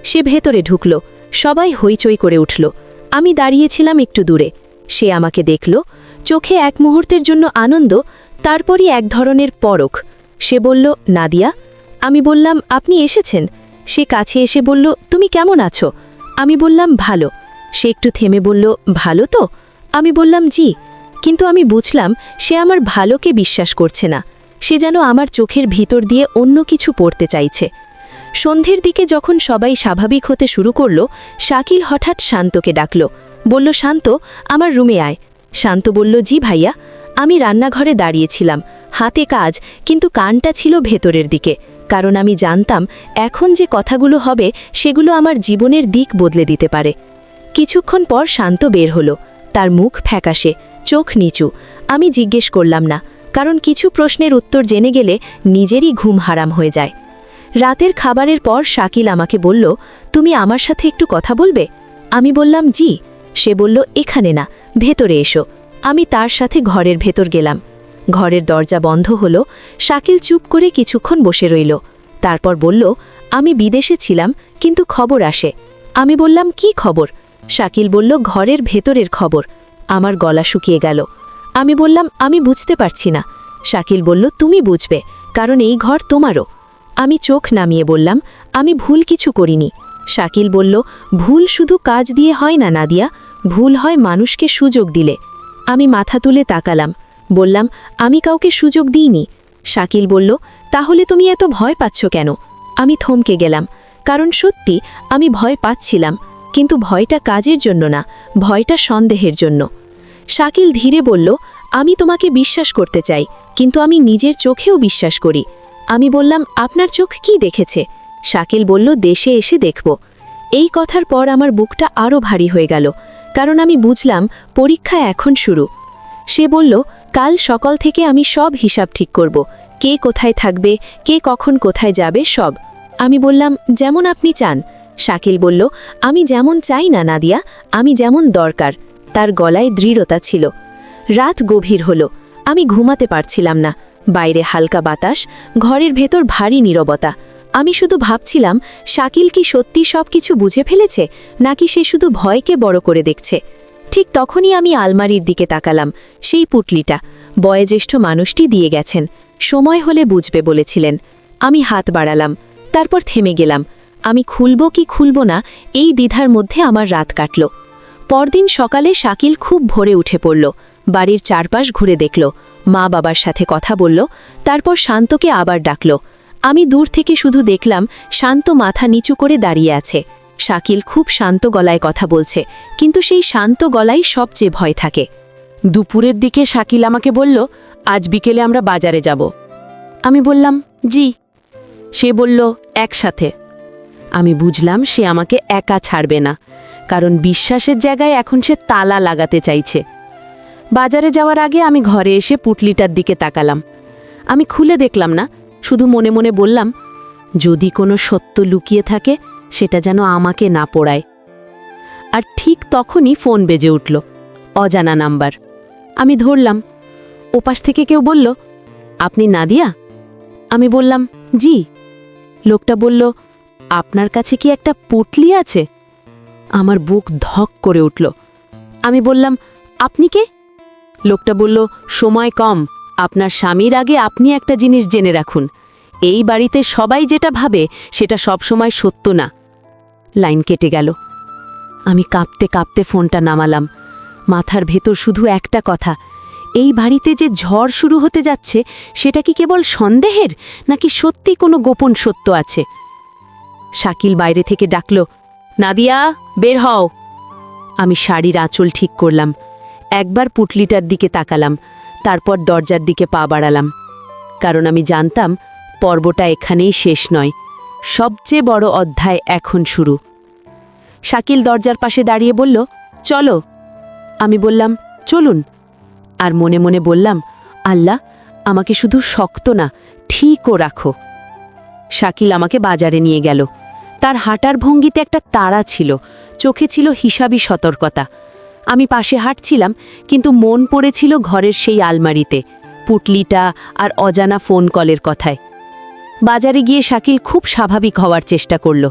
সে ভেতরে ঢুকল। সবাই হইচই করে উঠল। আমি দাঁড়িয়েছিলাম একটু দূরে। সে আমাকে দেখল, চোখে এক মুহূর্তের জন্য আনন্দ, তারপরই এক ধরনের পরখ। সে বলল, নাদিয়া। আমি বললাম, আপনি এসেছেন? সে কাছে এসে বলল, তুমি কেমন আছো? আমি বললাম, ভালো। সে একটু থেমে বলল, ভালো তো? আমি বললাম, জি। কিন্তু আমি বুঝলাম সে আমার ভালোকে বিশ্বাস করছে না। সে যেন আমার চোখের ভিতর দিয়ে অন্য কিছু পড়তে চাইছে। সন্ধ্যের দিকে যখন সবাই স্বাভাবিক হতে শুরু করল, শাকিল হঠাৎ শান্তকে ডাকল। বলল, শান্ত, আমার রুমে আয়। শান্ত বলল, জি ভাইয়া। আমি রান্নাঘরে দাঁড়িয়েছিলাম, হাতে কাজ, কিন্তু কানটা ছিল ভেতরের দিকে, কারণ আমি জানতাম এখন যে কথাগুলো হবে সেগুলো আমার জীবনের দিক বদলে দিতে পারে। কিছুক্ষণ পর শান্ত বের হলো। তার মুখ ফ্যাকাশে, চোখ নিচু। আমি জিজ্ঞেস করলাম না, কারণ কিছু প্রশ্নের উত্তর জেনে গেলে নিজেরই ঘুম হারাম হয়ে যায়। রাতের খাবারের পর শাকিল আমাকে বলল, তুমি আমার সাথে একটু কথা বলবে? আমি বললাম, জি। সে বলল, এখানে না, ভেতরে এসো। আমি তার সাথে ঘরের ভেতর গেলাম। ঘরের দরজা বন্ধ হলো। শাকিল চুপ করে কিছুক্ষণ বসে রইল। তারপর বলল, আমি বিদেশে ছিলাম, কিন্তু খবর আসে। আমি বললাম, কি খবর? শাকিল বলল, ঘরের ভেতরের খবর। আমার গলা শুকিয়ে গেল। আমি বললাম, আমি বুঝতে পারছি না। শাকিল বলল, তুমি বুঝবে, কারণ এই ঘর তোমারও। আমি চোখ নামিয়ে বললাম, আমি ভুল কিছু করিনি। শাকিল বলল, ভুল শুধু কাজ দিয়ে হয় না নাদিয়া, ভুল হয় মানুষকে সুযোগ দিলে। আমি মাথা তুলে তাকালাম। বললাম, আমি কাউকে সুযোগ দিইনি। শাকিল বলল, তাহলে তুমি এত ভয় পাচ্ছ কেন? আমি থমকে গেলাম, কারণ সত্যি আমি ভয় পাচ্ছিলাম, কিন্তু ভয়টা কাজের জন্য না, ভয়টা সন্দেহের জন্য। শাকিল ধীরে বলল, আমি তোমাকে বিশ্বাস করতে চাই, কিন্তু আমি নিজের চোখেও বিশ্বাস করি। আমি বললাম, আপনার চোখ কি দেখেছে? শাকিল বলল, দেশে এসে দেখব। এই কথার পর আমার বুকটা আরও ভারী হয়ে গেল, কারণ আমি বুঝলাম পরীক্ষা এখন শুরু। সে বলল, কাল সকাল থেকে আমি সব হিসাব ঠিক করব, কে কোথায় থাকবে, কে কখন কোথায় যাবে, সব। আমি বললাম, যেমন আপনি চান। শাকিল বলল, আমি যেমন চাই না নাদিয়া, আমি যেমন দরকার। তার গলায় দৃঢ়তা ছিল। রাত গভীর হলো, আমি ঘুমাতে পারছিলাম না। বাইরে হালকা বাতাস, ঘরের ভেতর ভারী নীরবতা। আমি শুধু ভাবছিলাম, শাকিল কি সত্যি সব কিছু বুঝে ফেলেছে, নাকি সে শুধু ভয়কে বড় করে দেখছে। ঠিক তখনই আমি আলমারির দিকে তাকালাম। সেই পুটলিটা বয়োজ্যেষ্ঠ মানুষটি দিয়ে গেছেন, সময় হলে বুঝবে বলেছিলেন। আমি হাত বাড়ালাম, তারপর থেমে গেলাম। আমি খুলব কি খুলব না, এই দ্বিধার মধ্যে আমার রাত কাটল। পরদিন সকালে শাকিল খুব ভোরে উঠে পড়ল, বাড়ির চারপাশ ঘুরে দেখল, মা বাবার সাথে কথা বলল, তারপর শান্তকে আবার ডাকল। আমি দূর থেকে শুধু দেখলাম শান্ত মাথা নিচু করে দাঁড়িয়ে আছে। শাকিল খুব শান্ত গলায় কথা বলছে, কিন্তু সেই শান্ত গলায় সবচেয়ে ভয় থাকে। দুপুরের দিকে শাকিল আমাকে বলল, আজ বিকেলে আমরা বাজারে যাব। আমি বললাম, জি। সে বলল, একসাথে। আমি বুঝলাম সে আমাকে একা ছাড়বে না, কারণ বিশ্বাসের জায়গায় এখন সে তালা লাগাতে চাইছে। বাজারে যাওয়ার আগে আমি ঘরে এসে পুটলিটার দিকে তাকালাম। আমি খুলে দেখলাম না, শুধু মনে মনে বললাম, যদি কোনো সত্য লুকিয়ে থাকে সেটা যেন আমাকে না পোড়ায়। আর ঠিক তখনই ফোন বেজে উঠল, অজানা নাম্বার। আমি ধরলাম। ওপাশ থেকে কেউ বলল, আপনি নাদিয়া? আমি বললাম, জি। লোকটা বলল, আপনার কাছে কি একটা পুটলি আছে? আমার বুক ধক করে উঠল। আমি বললাম, আপনি কে? লোকটা বলল, সময় কম, আপনার স্বামীর আগে আপনি একটা জিনিস জেনে রাখুন, এই বাড়িতে সবাই যেটা ভাবে সেটা সবসময় সত্য না। লাইন কেটে গেল। আমি কাঁপতে কাঁপতে ফোনটা নামালাম। মাথার ভেতর শুধু একটা কথা, এই বাড়িতে যে ঝড় শুরু হতে যাচ্ছে সেটা কি কেবল সন্দেহের, নাকি সত্যি কোনো গোপন সত্য আছে? শাকিল বাইরে থেকে ডাকল, নাদিয়া, বের হও। আমি শাড়ির আঁচল ঠিক করলাম, একবার পুটলিটার দিকে তাকালাম, তারপর দরজার দিকে পা বাড়ালাম। কারণ আমি জানতাম পর্বটা এখানেই শেষ নয়, সবচেয়ে বড় অধ্যায় এখন শুরু। শাকিল দরজার পাশে দাঁড়িয়ে বলল, চলো। আমি বললাম, চলুন। আর মনে মনে বললাম, আল্লাহ, আমাকে শুধু শক্ত না, ঠিকও রাখো। শাকিল আমাকে বাজারে নিয়ে গেল। তার হাঁটার ভঙ্গিতে একটা তাড়া ছিল, চোখে ছিল হিসাবি সতর্কতা। আমি পাশে হাঁটছিলাম, কিন্তু মন পড়েছিল ঘরের সেই আলমারিতে, পুটলিটা আর অজানা ফোন কলের কথায়। বাজারে গিয়ে শাকিল খুব স্বাভাবিক হওয়ার চেষ্টা করল।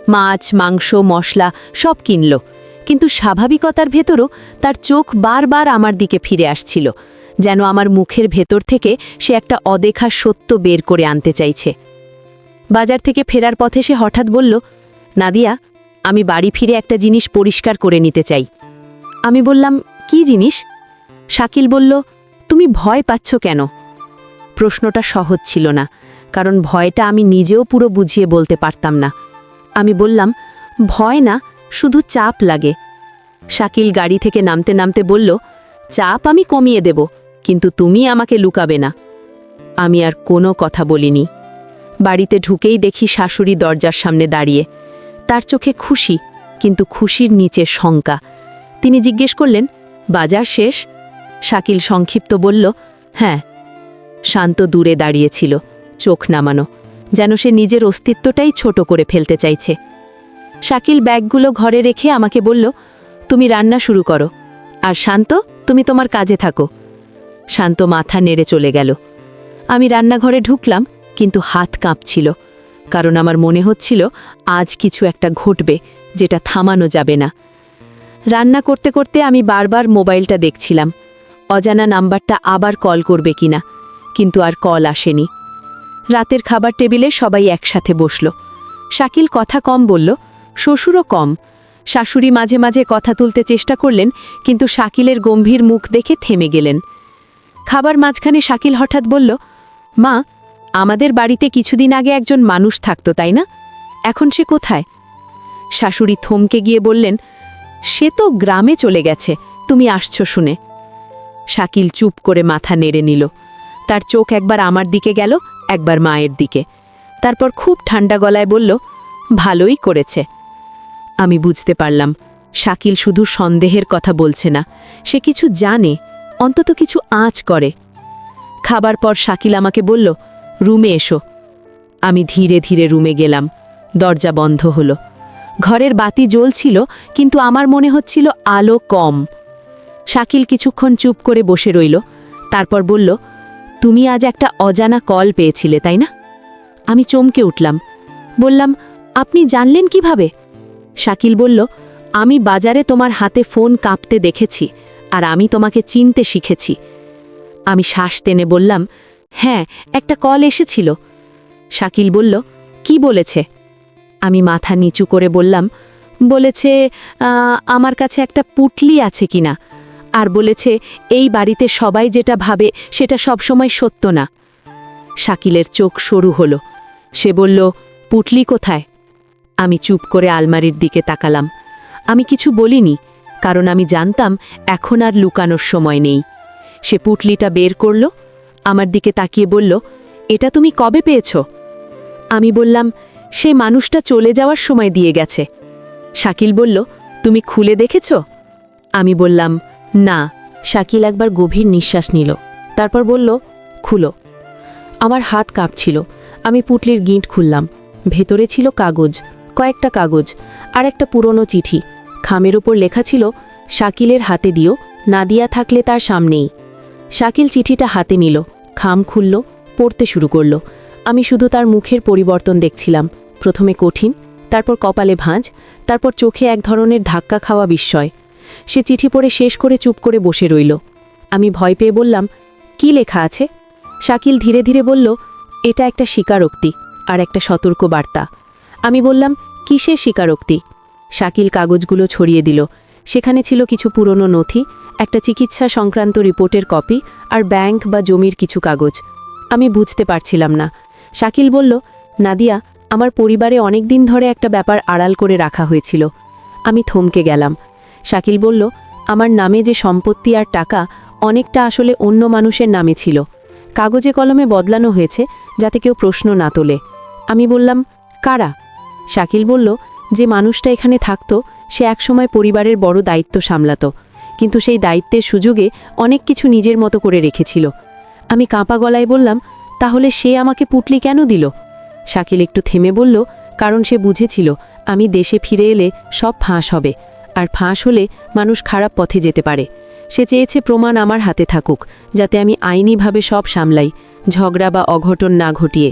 মাছ, মাংস, মশলা সব কিনল, কিন্তু স্বাভাবিকতার ভেতরও তার চোখ বারবার আমার দিকে ফিরে আসছিল, যেন আমার মুখের ভেতর থেকে সে একটা অদেখা সত্য বের করে আনতে চাইছে। বাজার থেকে ফেরার পথে সে হঠাৎ বলল, নাদিয়া, আমি বাড়ি ফিরে একটা জিনিস পরিষ্কার করে নিতে চাই। আমি বললাম, কি জিনিস? শাকিল বলল, তুমি ভয় পাচ্ছ কেন? প্রশ্নটা সহজ ছিল না, কারণ ভয়টা আমি নিজেও পুরো বুঝিয়ে বলতে পারতাম না। আমি বললাম, ভয় না, শুধু চাপ লাগে। শাকিল গাড়ি থেকে নামতে নামতে বলল, চাপ আমি কমিয়ে দেব, কিন্তু তুমি আমাকে লুকাবে না। আমি আর কোনো কথা বলিনি। বাড়িতে ঢুকেই দেখি শাশুড়ি দরজার সামনে দাঁড়িয়ে। তার চোখে খুশি, কিন্তু খুশির নিচে শঙ্কা। তিনি জিজ্ঞেস করলেন, বাজার শেষ? শাকিল সংক্ষিপ্ত বলল, হ্যাঁ। শান্ত দূরে দাঁড়িয়েছিল, চোখ নামানো, যেন সে নিজের অস্তিত্বটাই ছোট করে ফেলতে চাইছে। শাকিল ব্যাগগুলো ঘরে রেখে আমাকে বলল, তুমি রান্না শুরু করো, আর শান্ত, তুমি তোমার কাজে থাকো। শান্ত মাথা নেড়ে চলে গেল। আমি রান্নাঘরে ঢুকলাম, কিন্তু হাত কাঁপছিল, কারণ আমার মনে হচ্ছিল আজ কিছু একটা ঘটবে যেটা থামানো যাবে না। রান্না করতে করতে আমি বারবার মোবাইলটা দেখছিলাম, অজানা নাম্বারটা আবার কল করবে কিনা, কিন্তু আর কল আসেনি। রাতের খাবার টেবিলে সবাই একসাথে বসল। শাকিল কথা কম বলল, শ্বশুরও কম। শাশুড়ি মাঝে মাঝে কথা তুলতে চেষ্টা করলেন, কিন্তু শাকিলের গম্ভীর মুখ দেখে থেমে গেলেন। খাবার মাঝখানে শাকিল হঠাৎ বলল, মা, আমাদের বাড়িতে কিছুদিন আগে একজন মানুষ থাকতো, তাই না? এখন সে কোথায়? শাশুড়ি থমকে গিয়ে বললেন, সে তো গ্রামে চলে গেছে, তুমি আসছো শুনে। শাকিল চুপ করে মাথা নেড়ে নিল। তার চোখ একবার আমার দিকে গেল, একবার মায়ের দিকে। তারপর খুব ঠান্ডা গলায় বলল, ভালোই করেছে। আমি বুঝতে পারলাম শাকিল শুধু সন্দেহের কথা বলছে না, সে কিছু জানে, অন্তত কিছু আঁচ করে। খাবার পর শাকিল আমাকে বলল, রুমে এসো। আমি ধীরে ধীরে রুমে গেলাম। দরজা বন্ধ হলো। ঘরের বাতি জ্বলছিল, কিন্তু আমার মনে হচ্ছিল আলো কম। শাকিল কিছুক্ষণ চুপ করে বসে রইল, তারপর বলল, তুমি আজ একটা অজানা কল পেয়েছিলে, তাই না? আমি চমকে উঠলাম। বললাম, আপনি জানলেন কিভাবে? শাকিল বলল, আমি বাজারে তোমার হাতে ফোন কাঁপতে দেখেছি, আর আমি তোমাকে চিনতে শিখেছি। আমি শ্বাস টেনে বললাম, হ্যাঁ, একটা কল এসেছিল। শাকিল বলল, কি বলেছে? আমি মাথা নিচু করে বললাম, বলেছে আমার কাছে একটা পুটলি আছে কিনা, আর বলেছে এই বাড়িতে সবাই যেটা ভাবে সেটা সবসময় সত্য না। শাকিলের চোখ সরু হলো। সে বলল, পুটলি কোথায়? আমি চুপ করে আলমারির দিকে তাকালাম। আমি কিছু বলিনি, কারণ আমি জানতাম এখন আর লুকানোর সময় নেই। সে পুটলিটা বের করল, আমার দিকে তাকিয়ে বলল, এটা তুমি কবে পেয়েছ? আমি বললাম, সেই মানুষটা চলে যাওয়ার সময় দিয়ে গেছে। শাকিল বলল, তুমি খুলে দেখেছ? আমি বললাম, না। শাকিল একবার গভীর নিঃশ্বাস নিল, তারপর বলল, খুলো। আমার হাত কাঁপছিল। আমি পুটলির গিঁট খুললাম। ভেতরে ছিল কাগজ, কয়েকটা কাগজ, আর একটা পুরনো চিঠি। খামের ওপর লেখা ছিল, শাকিলের হাতে দিও, নাদিয়া থাকলে তার সামনেই। শাকিল চিঠিটা হাতে নিল, খাম খুলল, পড়তে শুরু করল। আমি শুধু তার মুখের পরিবর্তন দেখছিলাম। প্রথমে কঠিন, তারপর কপালে ভাঁজ, তারপর চোখে এক ধরনের ধাক্কা খাওয়া বিস্ময়। সে চিঠি পড়ে শেষ করে চুপ করে বসে রইল। আমি ভয় পেয়ে বললাম, কি লেখা আছে? শাকিল ধীরে ধীরে বলল, এটা একটা স্বীকারোক্তি আর একটা সতর্ক বার্তা। আমি বললাম, কিসের স্বীকারোক্তি? শাকিল কাগজগুলো ছড়িয়ে দিল। সেখানে ছিল কিছু পুরনো নথি, একটা চিকিৎসা সংক্রান্ত রিপোর্টের কপি, আর ব্যাংক বা জমির কিছু কাগজ। আমি বুঝতে পারছিলাম না। শাকিল বলল, নাদিয়া, আমার পরিবারে অনেক দিন ধরে একটা ব্যাপার আড়াল করে রাখা হয়েছিল। আমি থমকে গেলাম। শাকিল বলল, আমার নামে যে সম্পত্তি আর টাকা, অনেকটা আসলে অন্য মানুষের নামে ছিল। কাগজে কলমে বদলানো হয়েছে, যাতে কেউ প্রশ্ন না তোলে। আমি বললাম, কারা? শাকিল বলল, যে মানুষটা এখানে থাকত, সে একসময় পরিবারের বড় দায়িত্ব সামলাত, কিন্তু সেই দায়িত্বের সুযোগে অনেক কিছু নিজের মতো করে রেখেছিল। আমি কাঁপা গলায় বললাম, তাহলে সে আমাকে পুটলি কেন দিল? শাকিল একটু থেমে বলল, কারণ সে বুঝেছিল আমি দেশে ফিরে এলে সব ফাঁস হবে, আর ফাঁস হলে মানুষ খারাপ পথে যেতে পারে। সে চেয়েছে প্রমাণ আমার হাতে থাকুক, যাতে আমি আইনিভাবে সব সামলাই, ঝগড়া বা অঘটন না ঘটিয়ে।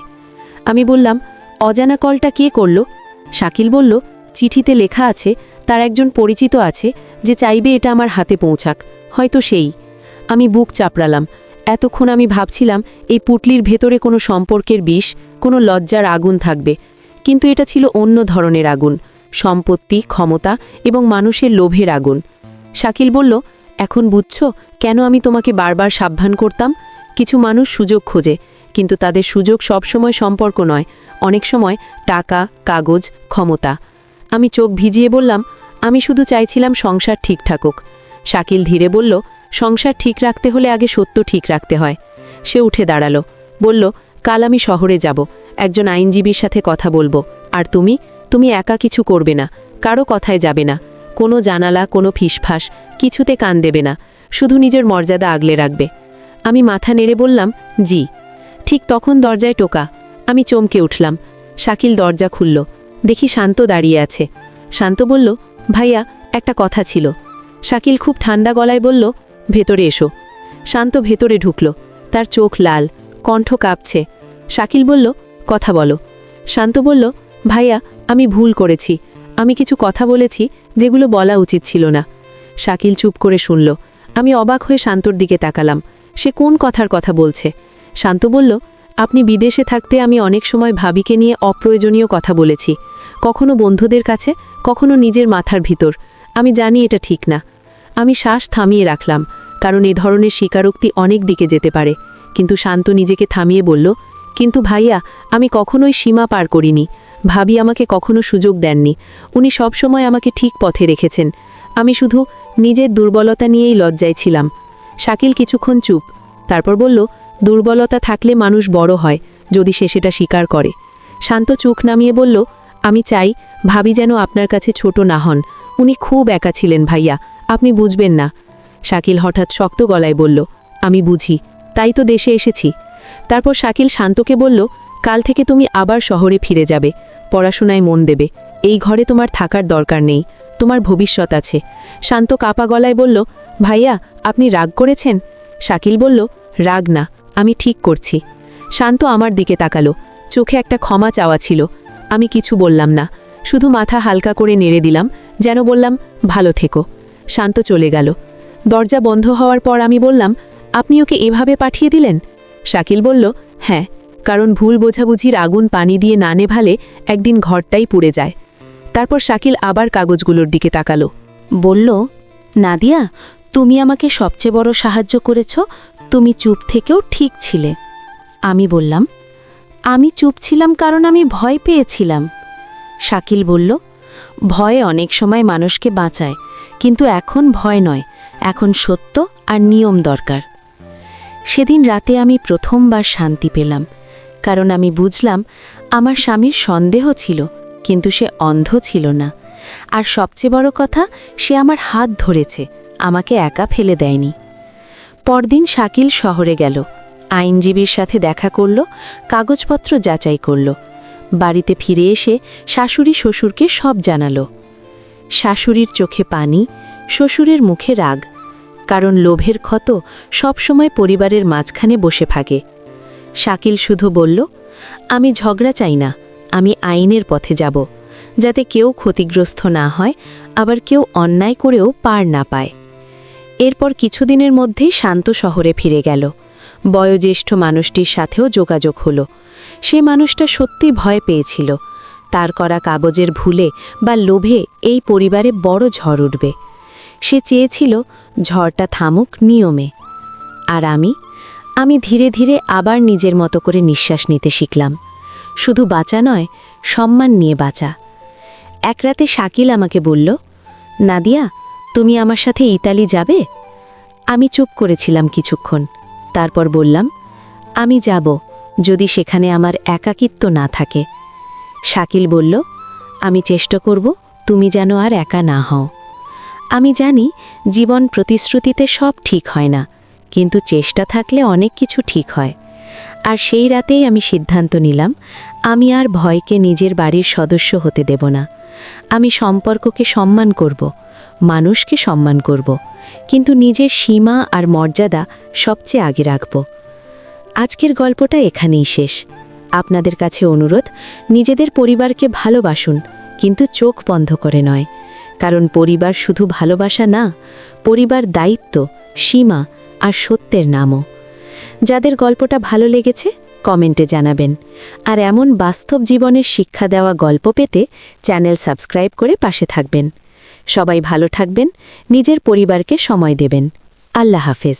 আমি বললাম, অজানা কলটা কে করল? শাকিল বলল, চিঠিতে লেখা আছে তার একজন পরিচিত আছে যে চাইবে এটা আমার হাতে পৌঁছাক, হয়তো সেই। আমি বুক চাপড়ালাম। এতক্ষণ আমি ভাবছিলাম এই পুটলির ভেতরে কোনো সম্পর্কের বিষ, কোনো লজ্জার আগুন থাকবে, কিন্তু এটা ছিল অন্য ধরনের আগুন, সম্পত্তি, ক্ষমতা এবং মানুষের লোভের আগুন। শাকিল বলল, এখন বুঝছো কেন আমি তোমাকে বারবার সাবধান করতাম? কিছু মানুষ সুযোগ খোঁজে, কিন্তু তাদের সুযোগ সবসময় সম্পর্ক নয়, অনেক সময় টাকা, কাগজ, ক্ষমতা। আমি চোখ ভিজিয়ে বললাম, আমি শুধু চাইছিলাম সংসার ঠিক থাকুক। শাকিল ধীরে বলল, সংসার ঠিক রাখতে হলে আগে সত্য ঠিক রাখতে হয়। সে উঠে দাঁড়ালো, বলল, কাল আমি শহরে যাব, একজন আইনজীবীর সাথে কথা বলবো। আর তুমি একা কিছু করবে না, কারো কথায় যাবে না, কোনো জানালা, কোনো ফিসফাস, কিছুতে কান দেবে না, শুধু নিজের মর্যাদা আগলে রাখবে। আমি মাথা নেড়ে বললাম, জি। ঠিক তখন দরজায় টোকা। আমি চমকে উঠলাম। শাকিল দরজা খুলল। দেখি শান্ত দাঁড়িয়ে আছে। শান্ত বলল, ভাইয়া, একটা কথা ছিল। শাকিল খুব ঠান্ডা গলায় বলল, ভেতরে এসো। শান্ত ভেতরে ঢুকল। তার চোখ লাল, কণ্ঠ কাঁপছে। শাকিল বলল, কথা বলো। শান্ত বলল, ভাইয়া, আমি ভুল করেছি, আমি কিছু কথা বলেছি যেগুলো বলা উচিত ছিল না। শাকিল চুপ করে শুনল। আমি অবাক হয়ে শান্তর দিকে তাকালাম। সে কোন কথার কথা বলছে? শান্ত বলল, আপনি বিদেশে থাকতে আমি অনেক সময় ভাবিকে নিয়ে অপ্রয়োজনীয় কথা বলেছি, কখনো বন্ধুদের কাছে, কখনো নিজের মাথার ভিতর। আমি জানি এটা ঠিক না। আমি শ্বাস থামিয়ে রাখলাম, কারণ এ ধরনের স্বীকারোক্তি অনেক দিকে যেতে পারে। কিন্তু শান্ত নিজেকে থামিয়ে বলল, কিন্তু ভাইয়া, আমি কখনোই সীমা পার করিনি। ভাবি আমাকে কখনো সুযোগ দেননি। উনি সবসময় আমাকে ঠিক পথে রেখেছেন। আমি শুধু নিজের দুর্বলতা নিয়েই লজ্জায় ছিলাম। শাকিল কিছুক্ষণ চুপ, তারপর বলল, দুর্বলতা থাকলে মানুষ বড় হয়, যদি সে সেটা স্বীকার করে। শান্ত চোখ নামিয়ে বলল, আমি চাই ভাবি যেন আপনার কাছে ছোট না হন। উনি খুব একা ছিলেন ভাইয়া, আপনি বুঝবেন না। শাকিল হঠাৎ শক্ত গলায় বলল, আমি বুঝি, তাই তো দেশে এসেছি। তারপর শাকিল শান্তকে বলল, কাল থেকে তুমি আবার শহরে ফিরে যাবে, পড়াশোনায় মন দেবে, এই ঘরে তোমার থাকার দরকার নেই, তোমার ভবিষ্যৎ আছে। শান্ত কাপা গলায় বলল, ভাইয়া আপনি রাগ করেছেন? শাকিল বলল, রাগ না, আমি ঠিক করছি। শান্ত আমার দিকে তাকালো, চোখে একটা ক্ষমা চাওয়া ছিল। আমি কিছু বললাম না, শুধু মাথা হালকা করে নেড়ে দিলাম, যেন বললাম ভালো থেকো। শান্ত চলে গেল। দরজা বন্ধ হওয়ার পর আমি বললাম, আপনি ওকে এভাবে পাঠিয়ে দিলেন? শাকিল বলল, হ্যাঁ, কারণ ভুল বোঝাবুঝির আগুন পানি দিয়ে না নেভালে একদিন ঘরটাই পুড়ে যায়। তারপর শাকিল আবার কাগজগুলোর দিকে তাকালো। বলল, নাদিয়া, তুমি আমাকে সবচেয়ে বড় সাহায্য করেছ, তুমি চুপ থেকেও ঠিক ছিলে। আমি বললাম, আমি চুপ ছিলাম কারণ আমি ভয় পেয়েছিলাম। শাকিল বলল, ভয় অনেক সময় মানুষকে বাঁচায়, কিন্তু এখন ভয় নয়, এখন সত্য আর নিয়ম দরকার। সেদিন রাতে আমি প্রথমবার শান্তি পেলাম, কারণ আমি বুঝলাম আমার স্বামীর সন্দেহ ছিল, কিন্তু সে অন্ধ ছিল না। আর সবচেয়ে বড় কথা, সে আমার হাত ধরেছে, আমাকে একা ফেলে দেয়নি। পরদিন শাকিল শহরে গেল, আইনজীবীর সাথে দেখা করল, কাগজপত্র যাচাই করল। বাড়িতে ফিরে এসে শাশুড়ি শ্বশুরকে সব জানালো। শাশুড়ির চোখে পানি, শ্বশুরের মুখে রাগ, কারণ লোভের ক্ষত সবসময় পরিবারের মাঝখানে বসে থাকে। শাকিল শুধু বলল, আমি ঝগড়া চাই না, আমি আইনের পথে যাব, যাতে কেউ ক্ষতিগ্রস্ত না হয়, আবার কেউ অন্যায় করেও পার না পায়। এরপর কিছুদিনের মধ্যেই শান্ত শহরে ফিরে গেল। বয়োজ্যেষ্ঠ মানুষটির সাথেও যোগাযোগ হলো। সে মানুষটা সত্যি ভয় পেয়েছিল, তার করা কাগজের ভুলে বা লোভে এই পরিবারে বড় ঝড় উঠবে। সে চেয়েছিল ঝড়টা থামুক নিয়মে। আর আমি ধীরে ধীরে আবার নিজের মতো করে নিঃশ্বাস নিতে শিখলাম। শুধু বাঁচা নয়, সম্মান নিয়ে বাঁচা। এক রাতে শাকিল আমাকে বলল, নাদিয়া, তুমি আমার সাথে ইতালি যাবে? আমি চুপ করেছিলাম কিছুক্ষণ, তারপর বললাম, আমি যাব, যদি সেখানে আমার একাকিত্ব না থাকে। শাকিল বলল, আমি চেষ্টা করব তুমি যেন আর একা না হও। আমি জানি জীবন প্রতিশ্রুতিতে সব ঠিক হয় না, কিন্তু চেষ্টা থাকলে অনেক কিছু ঠিক হয়। আর সেই রাতেই আমি সিদ্ধান্ত নিলাম, আমি আর ভয়কে নিজের বাড়ির সদস্য হতে দেব না। আমি সম্পর্ককে সম্মান করব, মানুষকে সম্মান করব, কিন্তু নিজের সীমা আর মর্যাদা সবচেয়ে আগে রাখব। আজকের গল্পটা এখানেই শেষ। আপনাদের কাছে অনুরোধ, নিজেদের পরিবারকে ভালোবাসুন, কিন্তু চোখ বন্ধ করে নয়। কারণ পরিবার শুধু ভালোবাসা না, পরিবার দায়িত্ব, সীমা আর সত্যের নামও। যাদের গল্পটা ভালো লেগেছে কমেন্টে জানাবেন। আর এমন বাস্তব জীবনের শিক্ষা দেওয়া গল্প পেতে চ্যানেল সাবস্ক্রাইব করে পাশে থাকবেন। সবাই ভালো থাকবেন, নিজের পরিবারকে সময় দেবেন। আল্লাহ হাফেজ।